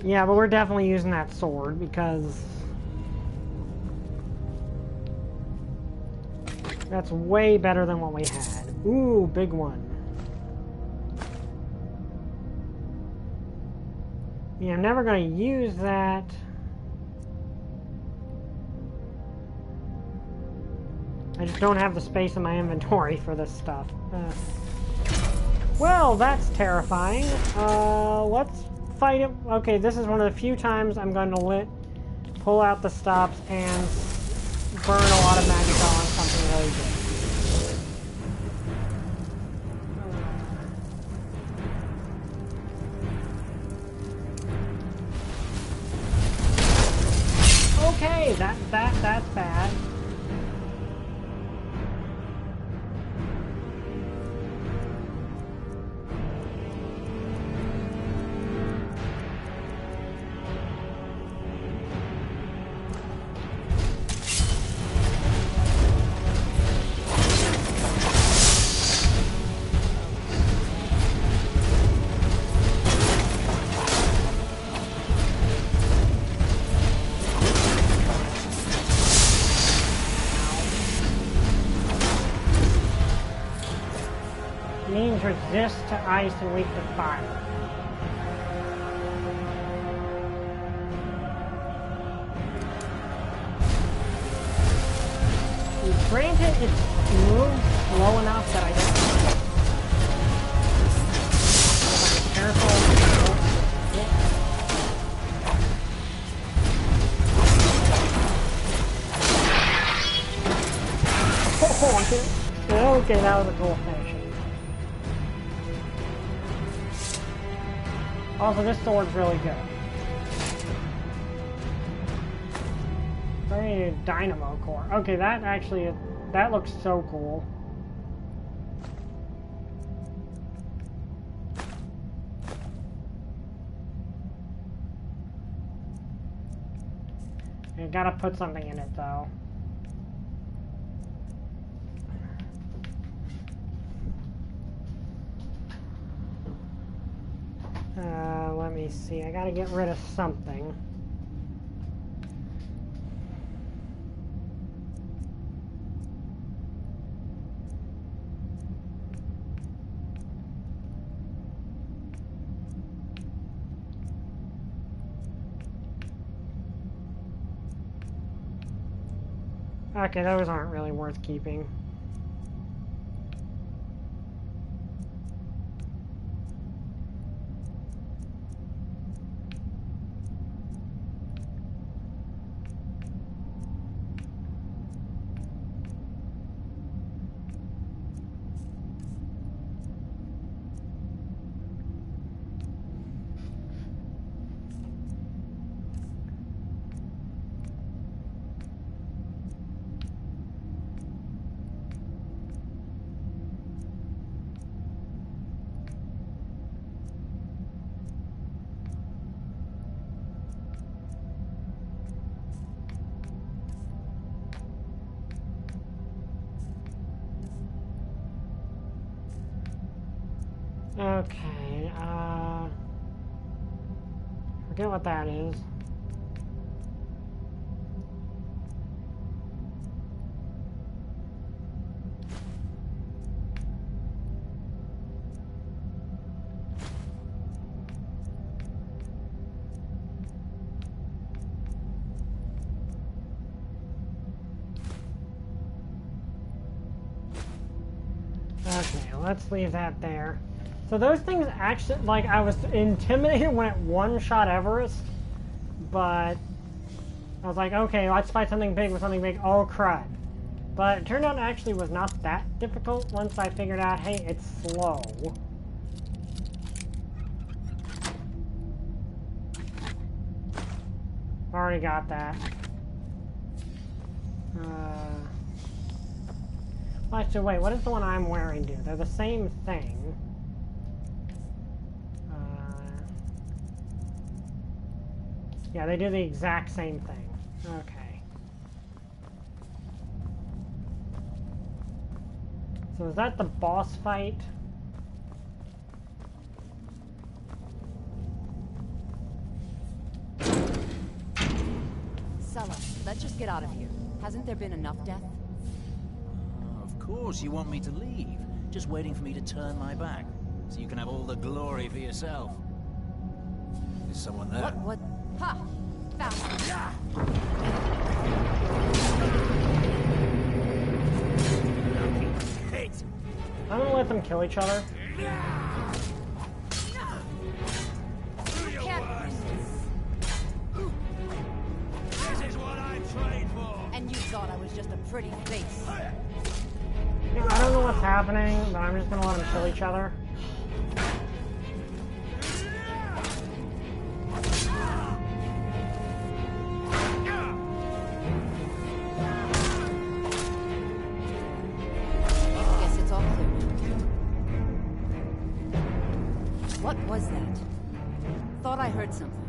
Yeah, but we're definitely using that sword because that's way better than what we had. Ooh, big one. Yeah, I'm never going to use that. I just don't have the space in my inventory for this stuff. Well, that's terrifying. Let's fight it. Okay, this is one of the few times I'm going to pull out the stops and burn a lot of magic on something really good. Okay, that's bad. Means resist to ice and weak to fire. Granted, it's moved slow enough that I don't be careful. Oh, okay, that was a cool finish. Also, this sword's really good. Very dynamo core. Okay, that actually, that looks so cool. You gotta put something in it, though. Let me see. I gotta get rid of something. Okay, those aren't really worth keeping. Okay, forget what that is. Okay, let's leave that there. So those things actually, like, I was intimidated when it one-shot Everest, but I was like, okay, let's fight something big with something big. Oh, crud. But it turned out it actually was not that difficult once I figured out, hey, it's slow. Already got that. Well, actually, wait, what does the one I'm wearing do? They're the same thing. Yeah, they do the exact same thing. Okay. So is that the boss fight?
Sella, let's just get out of here. Hasn't there been enough death?
Of course you want me to leave. Just waiting for me to turn my back, so you can have all the glory for yourself. Is someone there?
What? Ha! Found him.
I'm gonna let them kill each other.
This is what I trained for.
And you thought I was just a pretty face.
Yeah, I don't know what's happening, but I'm just gonna let them kill each other.
Guess it's all clear. What was that? Thought I heard something.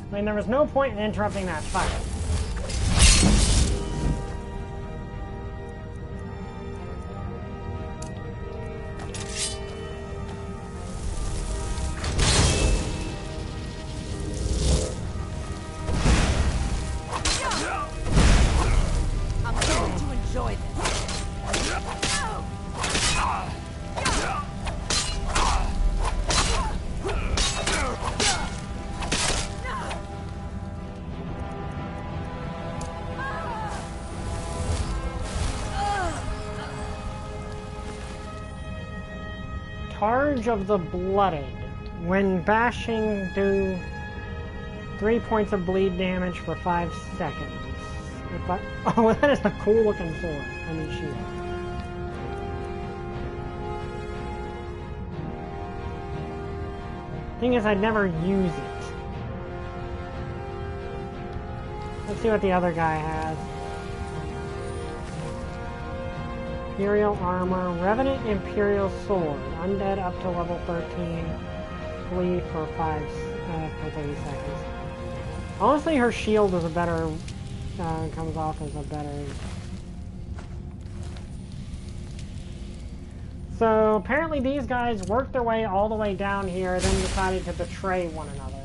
I mean, there was no point in interrupting that fight.
I'm going to enjoy this.
Charge of the Blooded. When bashing, do 3 points of bleed damage for 5 seconds. If I, oh, that is a cool looking sword. I mean, shield. Thing is, I'd never use it. Let's see what the other guy has. Imperial Armor, Revenant Imperial Sword, Undead up to level 13, Flee for 30 seconds. Honestly, her shield is a better, comes off as a better... So, apparently these guys worked their way all the way down here, then decided to betray one another.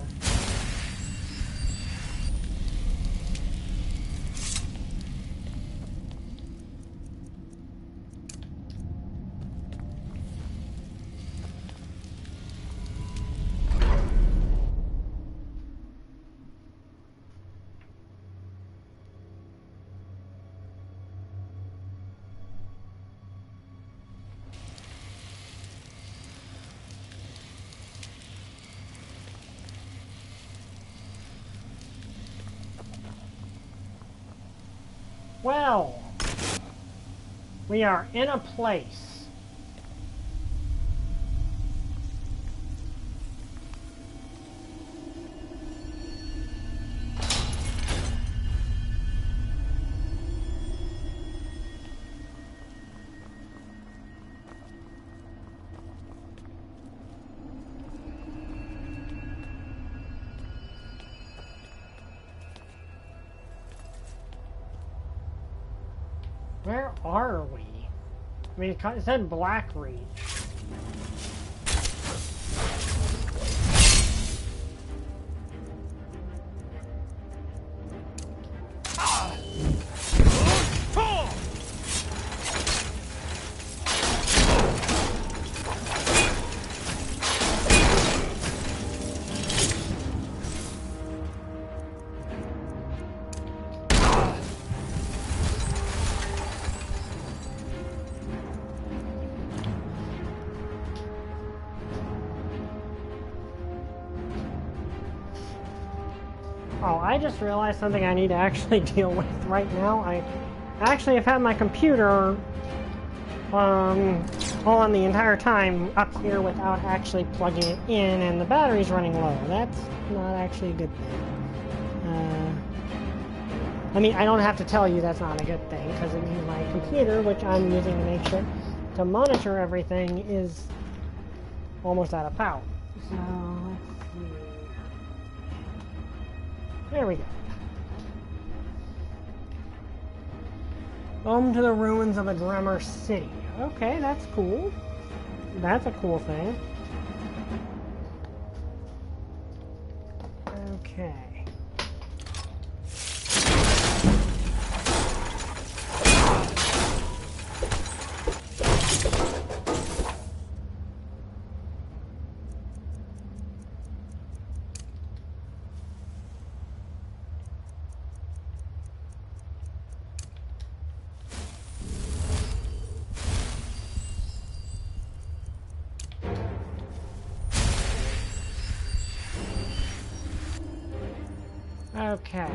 Well, we are in a place. Where are we? I mean, it said Black Reach. Oh, I just realized something I need to actually deal with right now. Actually, I've had my computer on the entire time up here without actually plugging it in, and the battery's running low. That's not actually a good thing. I mean, I don't have to tell you that's not a good thing, because it means my computer, which I'm using to make sure to monitor everything, is almost out of power. So, let's see. There we go. Home to the ruins of a Drummer City. Okay, that's cool. That's a cool thing. Okay. Okay.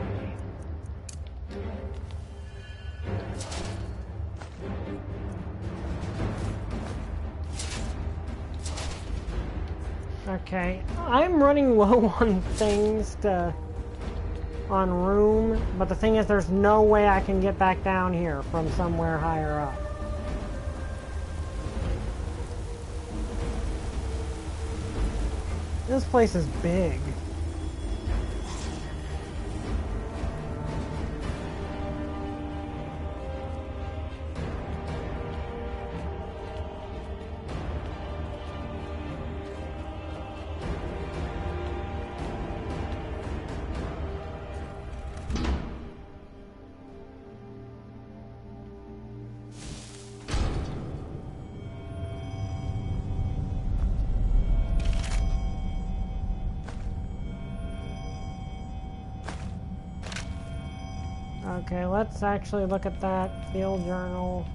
Okay, I'm running low on things on room, but the thing is there's no way I can get back down here from somewhere higher up. This place is big. Okay, let's actually look at that field journal.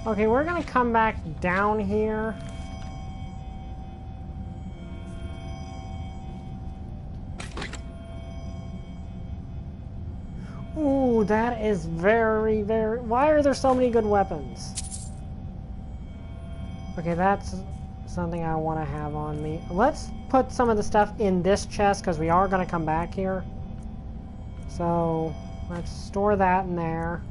Okay, we're gonna come back down here. Ooh, that is very, very... Why are there so many good weapons? Okay, that's something I want to have on me. Let's put some of the stuff in this chest, because we are going to come back here. So, let's store that in there.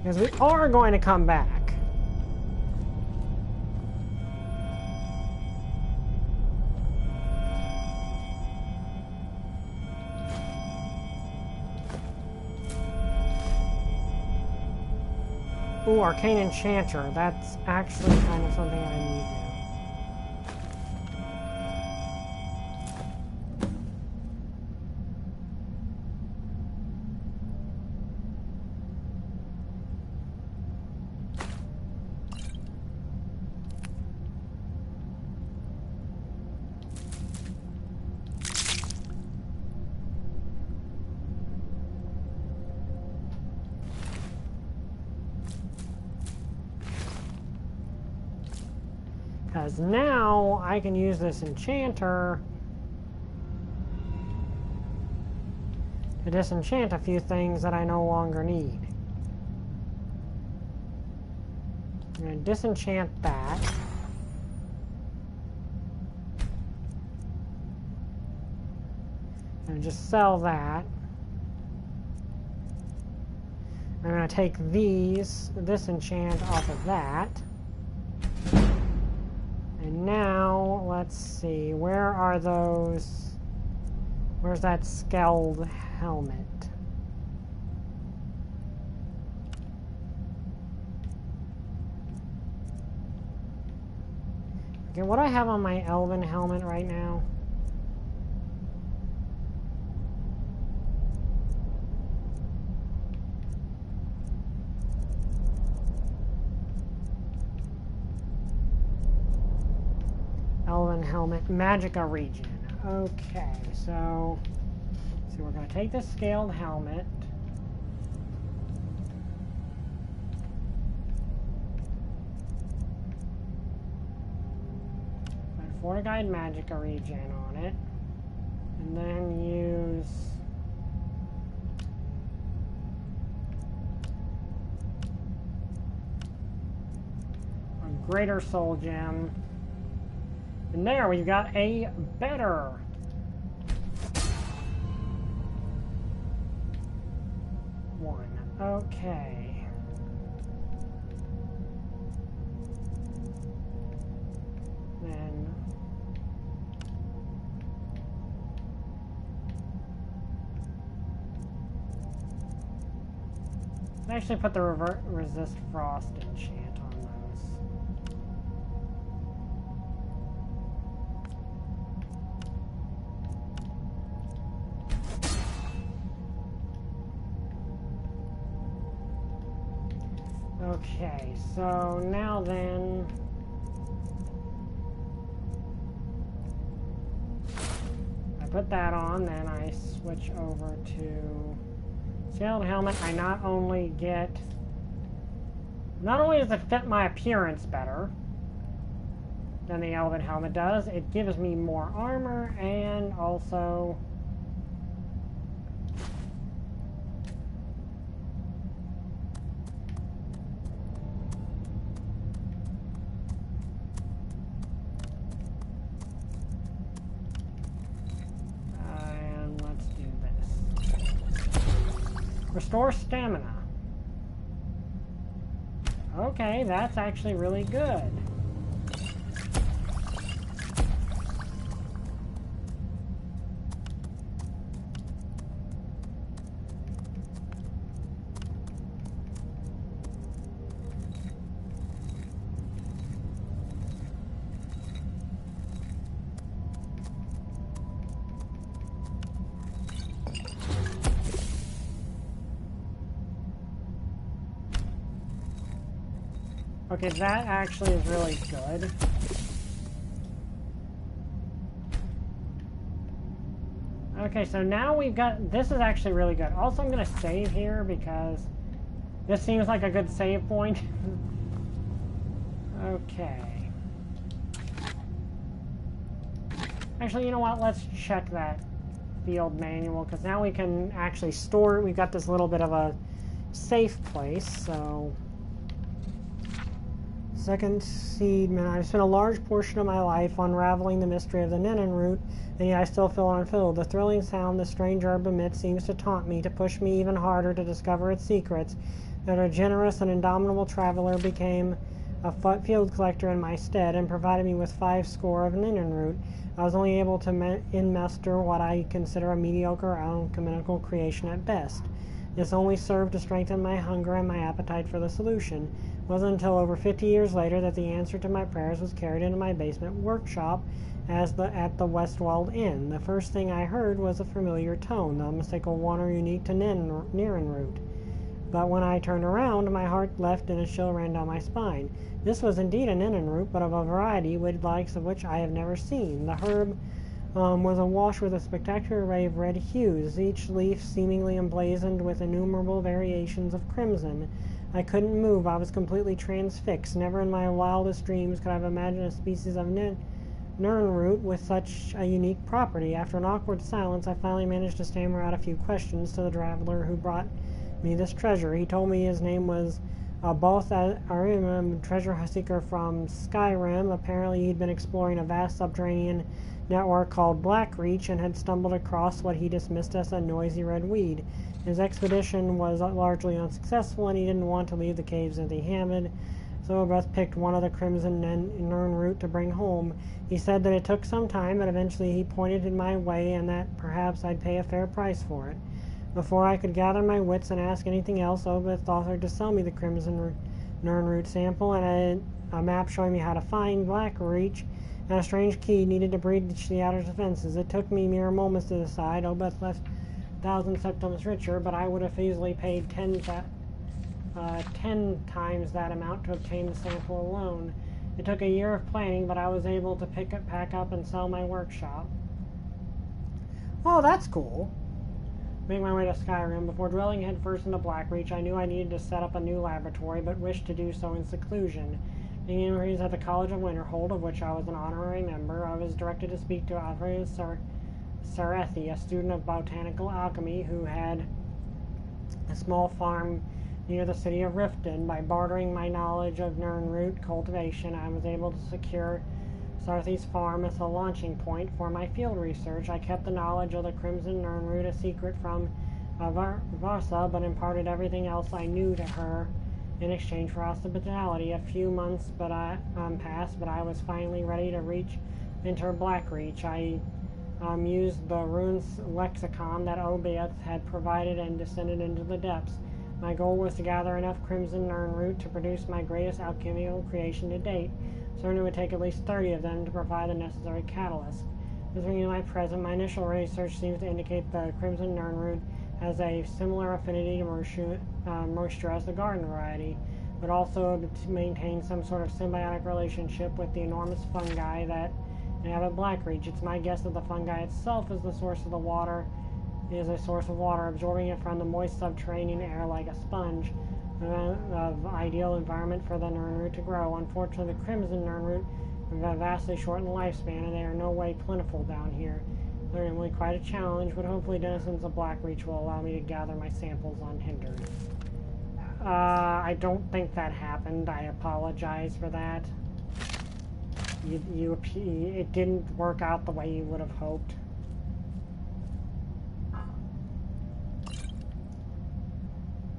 Because we are going to come back. Ooh, Arcane Enchanter. That's actually kind of something I need to. Because now I can use this enchanter to disenchant a few things that I no longer need. I'm going to disenchant that. And just sell that. I'm going to take this enchant off of that. And now, let's see, where are those? Where's that scaled helmet? Okay, what do I have on my elven helmet right now? Elven helmet, Magicka region. Okay, so we're going to take this scaled helmet. Put Fortified Magicka regen on it. And then use a Greater Soul Gem. And there, we've got a better one. Okay. Then I actually put the resist frost enchant on those. Okay, so now then, I put that on, then I switch over to scaled helmet. I not only does it fit my appearance better than the elven helmet does, it gives me more armor and also restore stamina. Okay, that's actually really good. Okay, that actually is really good. Okay, so now we've got... This is actually really good. Also, I'm going to save here because this seems like a good save point. Okay. Actually, you know what? Let's check that field manual because now we can actually store... We've got this little bit of a safe place, so... Second Seedman. I've spent a large portion of my life unraveling the mystery of the Nenin route, and yet I still feel unfilled. The thrilling sound the strange herb emits seems to taunt me, to push me even harder to discover its secrets. That a generous and indomitable traveler became a field collector in my stead and provided me with 5 score of Nenin route. I was only able to muster what I consider a mediocre alchemical creation at best. This only served to strengthen my hunger and my appetite for the solution. It wasn't until over 50 years later that the answer to my prayers was carried into my basement workshop at the Westwald Inn. The first thing I heard was a familiar tone, the unmistakable one or unique to Nerin route. But when I turned around, my heart leapt and a chill ran down my spine. This was indeed a Nenin root, but of a variety the likes of which I have never seen. The herb was awash with a spectacular array of red hues, each leaf seemingly emblazoned with innumerable variations of crimson. I couldn't move. I was completely transfixed. Never in my wildest dreams could I have imagined a species of Nerin root with such a unique property. After an awkward silence, I finally managed to stammer out a few questions to the traveler who brought me this treasure. He told me his name was Both Arim, a treasure seeker from Skyrim. Apparently he'd been exploring a vast subterranean network called Blackreach and had stumbled across what he dismissed as a noisy red weed. His expedition was largely unsuccessful, and he didn't want to leave the caves empty-handed, so Beth picked one of the crimson Nerin root to bring home. He said that it took some time, but eventually he pointed in my way, and that perhaps I'd pay a fair price for it. Before I could gather my wits and ask anything else, Obeth offered to sell me the crimson Nerin root sample, and a map showing me how to find Blackreach, and a strange key needed to breach the outer defenses. It took me mere moments to decide. Obeth left 1,000 septims richer, but I would have easily paid 10 times that amount to obtain the sample alone. It took a year of planning, but I was able to pack up and sell my workshop. Oh, that's cool. Make my way to Skyrim. Before drilling headfirst into Blackreach, I knew I needed to set up a new laboratory, but wished to do so in seclusion. Being interviewed at the College of Winterhold, of which I was an honorary member, I was directed to speak to Alfred Sarethi, a student of botanical alchemy who had a small farm near the city of Riften. By bartering my knowledge of Nirnroot cultivation, I was able to secure Sarethi's farm as a launching point for my field research. I kept the knowledge of the Crimson Nirnroot a secret from Varsa, but imparted everything else I knew to her in exchange for hospitality. A few months passed, but I was finally ready to enter Blackreach. I used the runes lexicon that Obeth had provided and descended into the depths. My goal was to gather enough Crimson Nirnroot to produce my greatest alchemical creation to date. Certainly it would take at least 30 of them to provide the necessary catalyst. This brings me to my present. My initial research seems to indicate the Crimson Nirnroot has a similar affinity to moisture as the garden variety, but also to maintain some sort of symbiotic relationship with the enormous fungi that inhabit Blackreach. It's my guess that the fungi itself is a source of water, absorbing it from the moist subterranean air like a sponge. Of ideal environment for the Nirnroot to grow. Unfortunately, the Crimson Nirnroot have a vastly shortened lifespan, and they are no way plentiful down here. They're really quite a challenge, but hopefully denizens of Blackreach will allow me to gather my samples unhindered. I don't think that happened. I apologize for that. It didn't work out the way you would have hoped.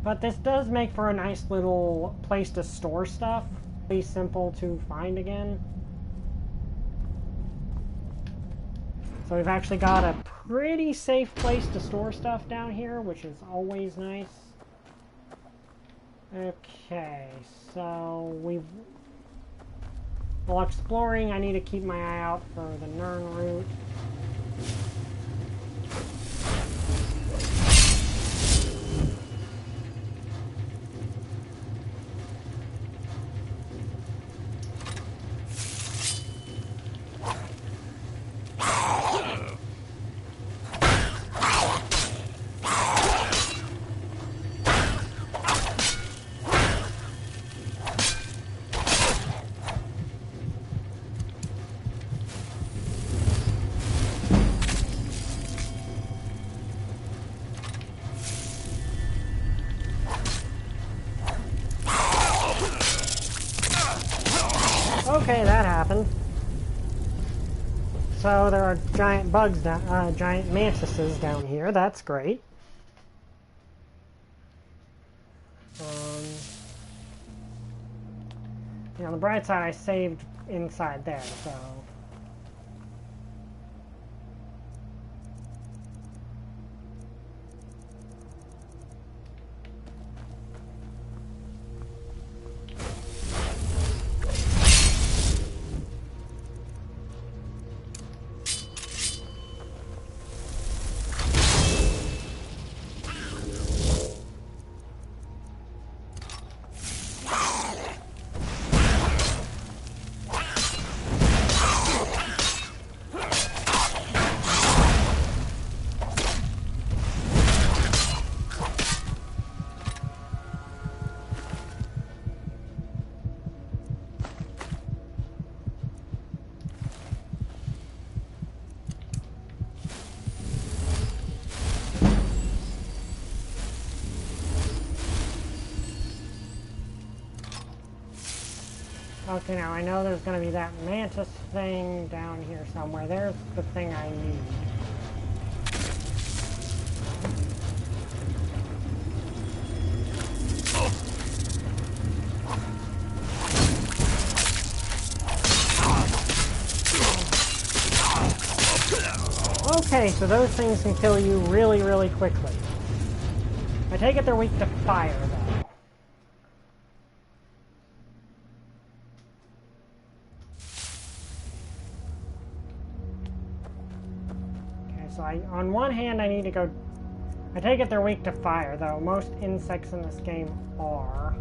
But this does make for a nice little place to store stuff. Pretty simple to find again. So we've actually got a pretty safe place to store stuff down here, which is always nice. Okay, so while exploring, I need to keep my eye out for the Nirnroot. Okay, that happened. So there are giant bugs down, giant mantises down here. That's great. On the bright side, I saved inside there, so. Okay, now I know there's going to be that mantis thing down here somewhere. There's the thing I need. Okay, so those things can kill you really, really quickly. I take it they're weak to fire, though. So on one hand, I need to go... I take it they're weak to fire, though. Most insects in this game are.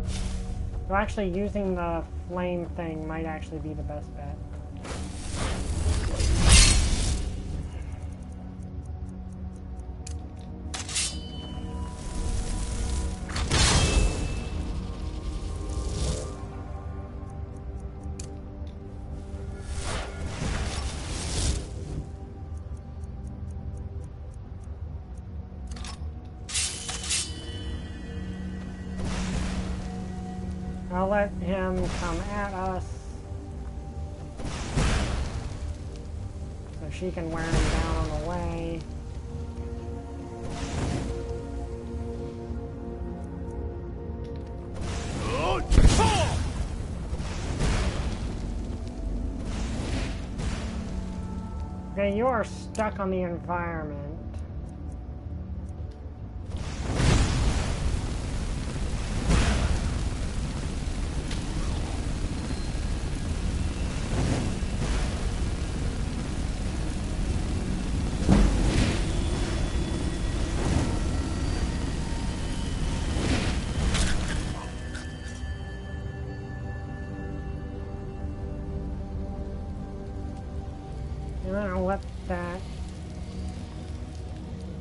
So actually using the flame thing might actually be the best bet. I'll let him come at us so she can wear him down on the way. Okay, you are stuck on the environment.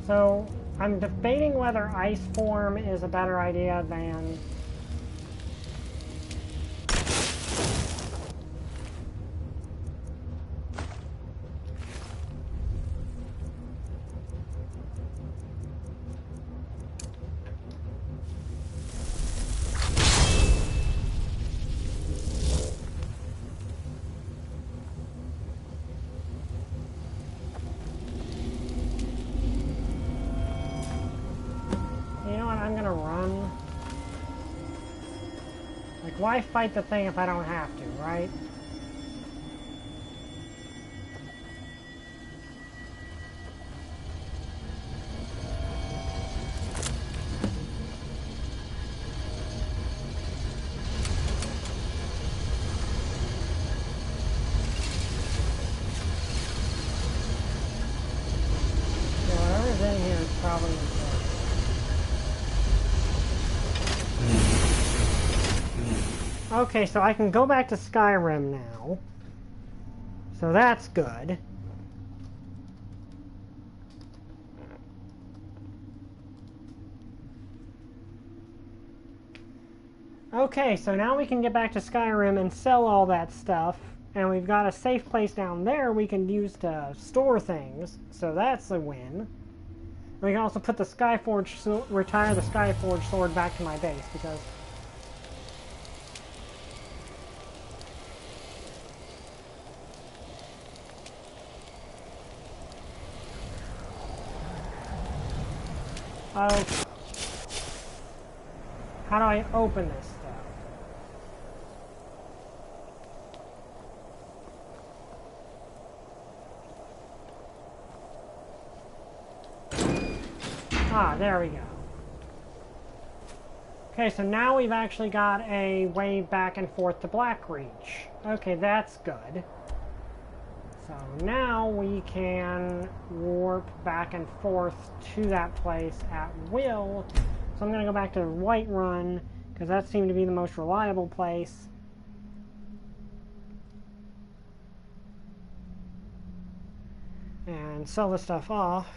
So, I'm debating whether ice form is a better idea than... I'm gonna run. Like, why fight the thing if I don't have to, right? Yeah, whatever's in here is probably important. Okay, so I can go back to Skyrim now. So that's good. Okay, so now we can get back to Skyrim and sell all that stuff. And we've got a safe place down there we can use to store things. So that's a win. We can also put the Skyforge, retire the Skyforge sword back to my base because... Okay. How do I open this stuff? Ah, there we go. Okay, so now we've actually got a way back and forth to Blackreach. Okay, that's good. So now we can warp back and forth to that place at will. So I'm going to go back to Whiterun, because that seemed to be the most reliable place. And sell the stuff off.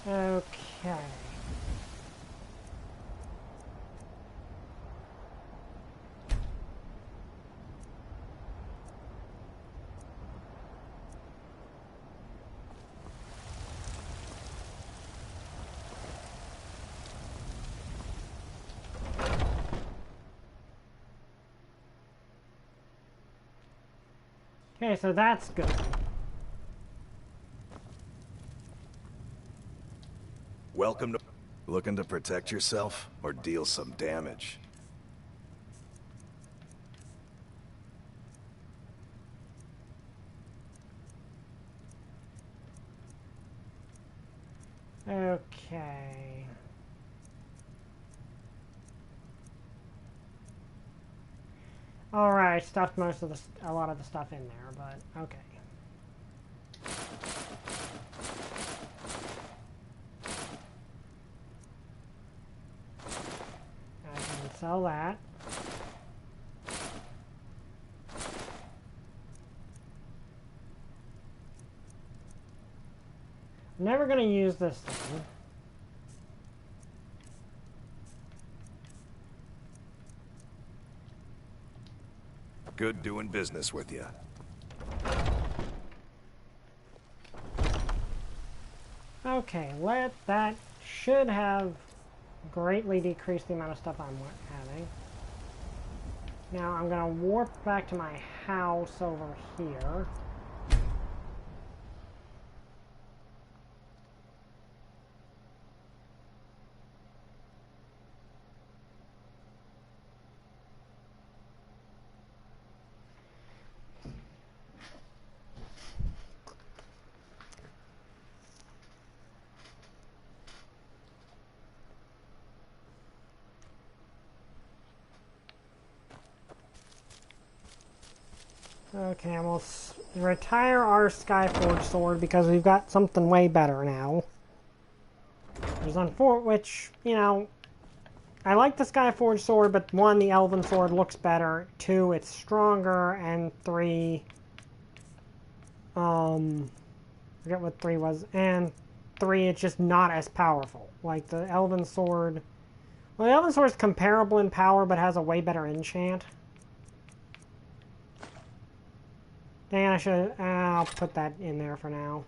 Okay. Okay, so that's good.
Welcome to... Looking to protect yourself or deal some damage?
Okay. Alright, I stuffed a lot of the stuff in there, but okay. I can sell that. I'm never going to use this thing.
Good doing business with you.
Okay, that should have greatly decreased the amount of stuff I'm having. Now I'm going to warp back to my house over here. Okay, and we'll retire our Skyforge sword because we've got something way better now. Which, you know, I like the Skyforge sword, but one, the Elven sword looks better. Two, it's stronger, and three, I forget what three was, and three, it's just not as powerful. Like the Elven sword, well, the Elven sword is comparable in power, but has a way better enchant. Dang, I'll put that in there for now.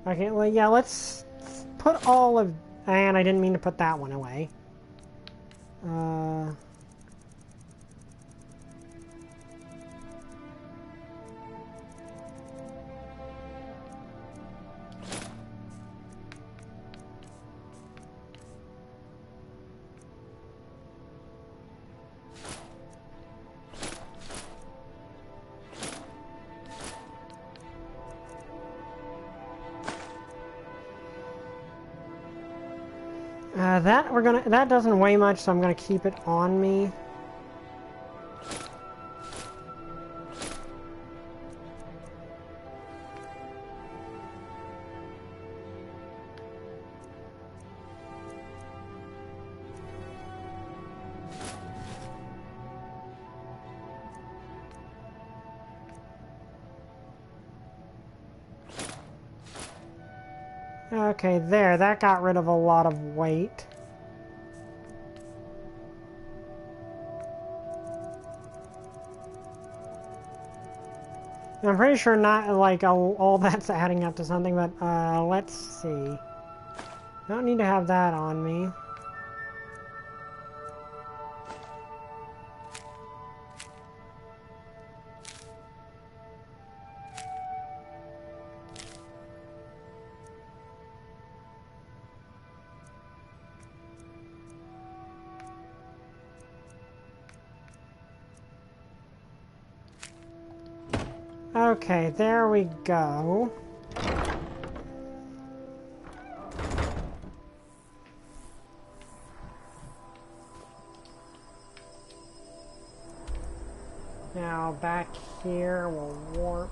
Okay, well, yeah, let's put all of... And I didn't mean to put that one away. That doesn't weigh much, so I'm gonna keep it on me. Okay, there, that got rid of a lot of weight. I'm pretty sure not, like, all that's adding up to something, but, let's see. I don't need to have that on me. Okay, there we go. Now back here, we'll warp.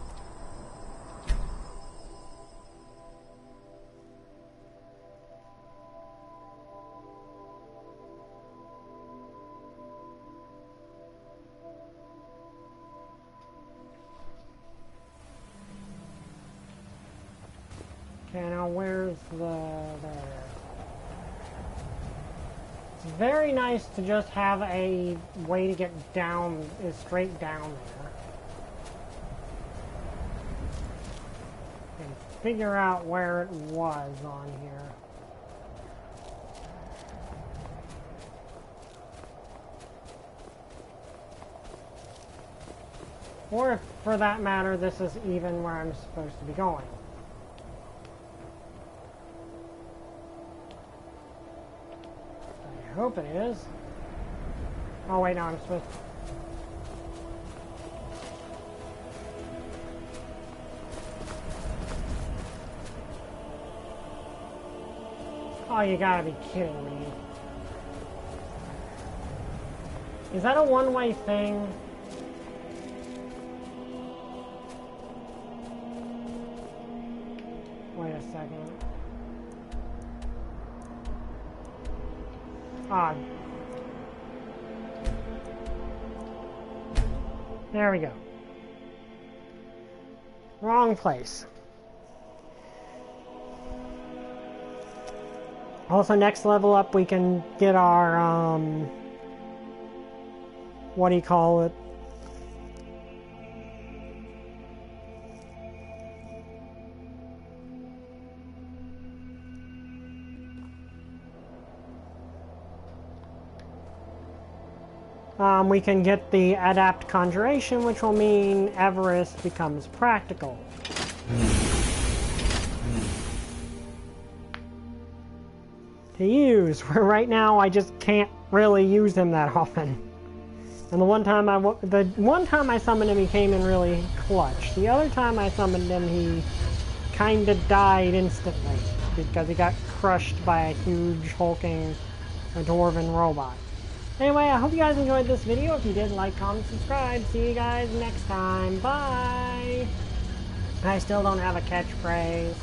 Okay, now where's there? It's very nice to just have a way to get down, straight down there. And figure out where it was on here. Or if, for that matter, this is even where I'm supposed to be going. I hope it is. Oh wait, no, I'm supposed to... Oh, you gotta be kidding me. Is that a one-way thing? Wait a second. Ah. There we go. Wrong place. Also, next level up, we can get our, what do you call it? We can get the Adapt Conjuration, which will mean Everest becomes practical. To use, where right now I just can't really use him that often. And the one time I summoned him, he came in really clutch. The other time I summoned him, he kinda died instantly because he got crushed by a huge hulking dwarven robot. Anyway, I hope you guys enjoyed this video. If you did, like, comment, subscribe. See you guys next time. Bye! I still don't have a catchphrase.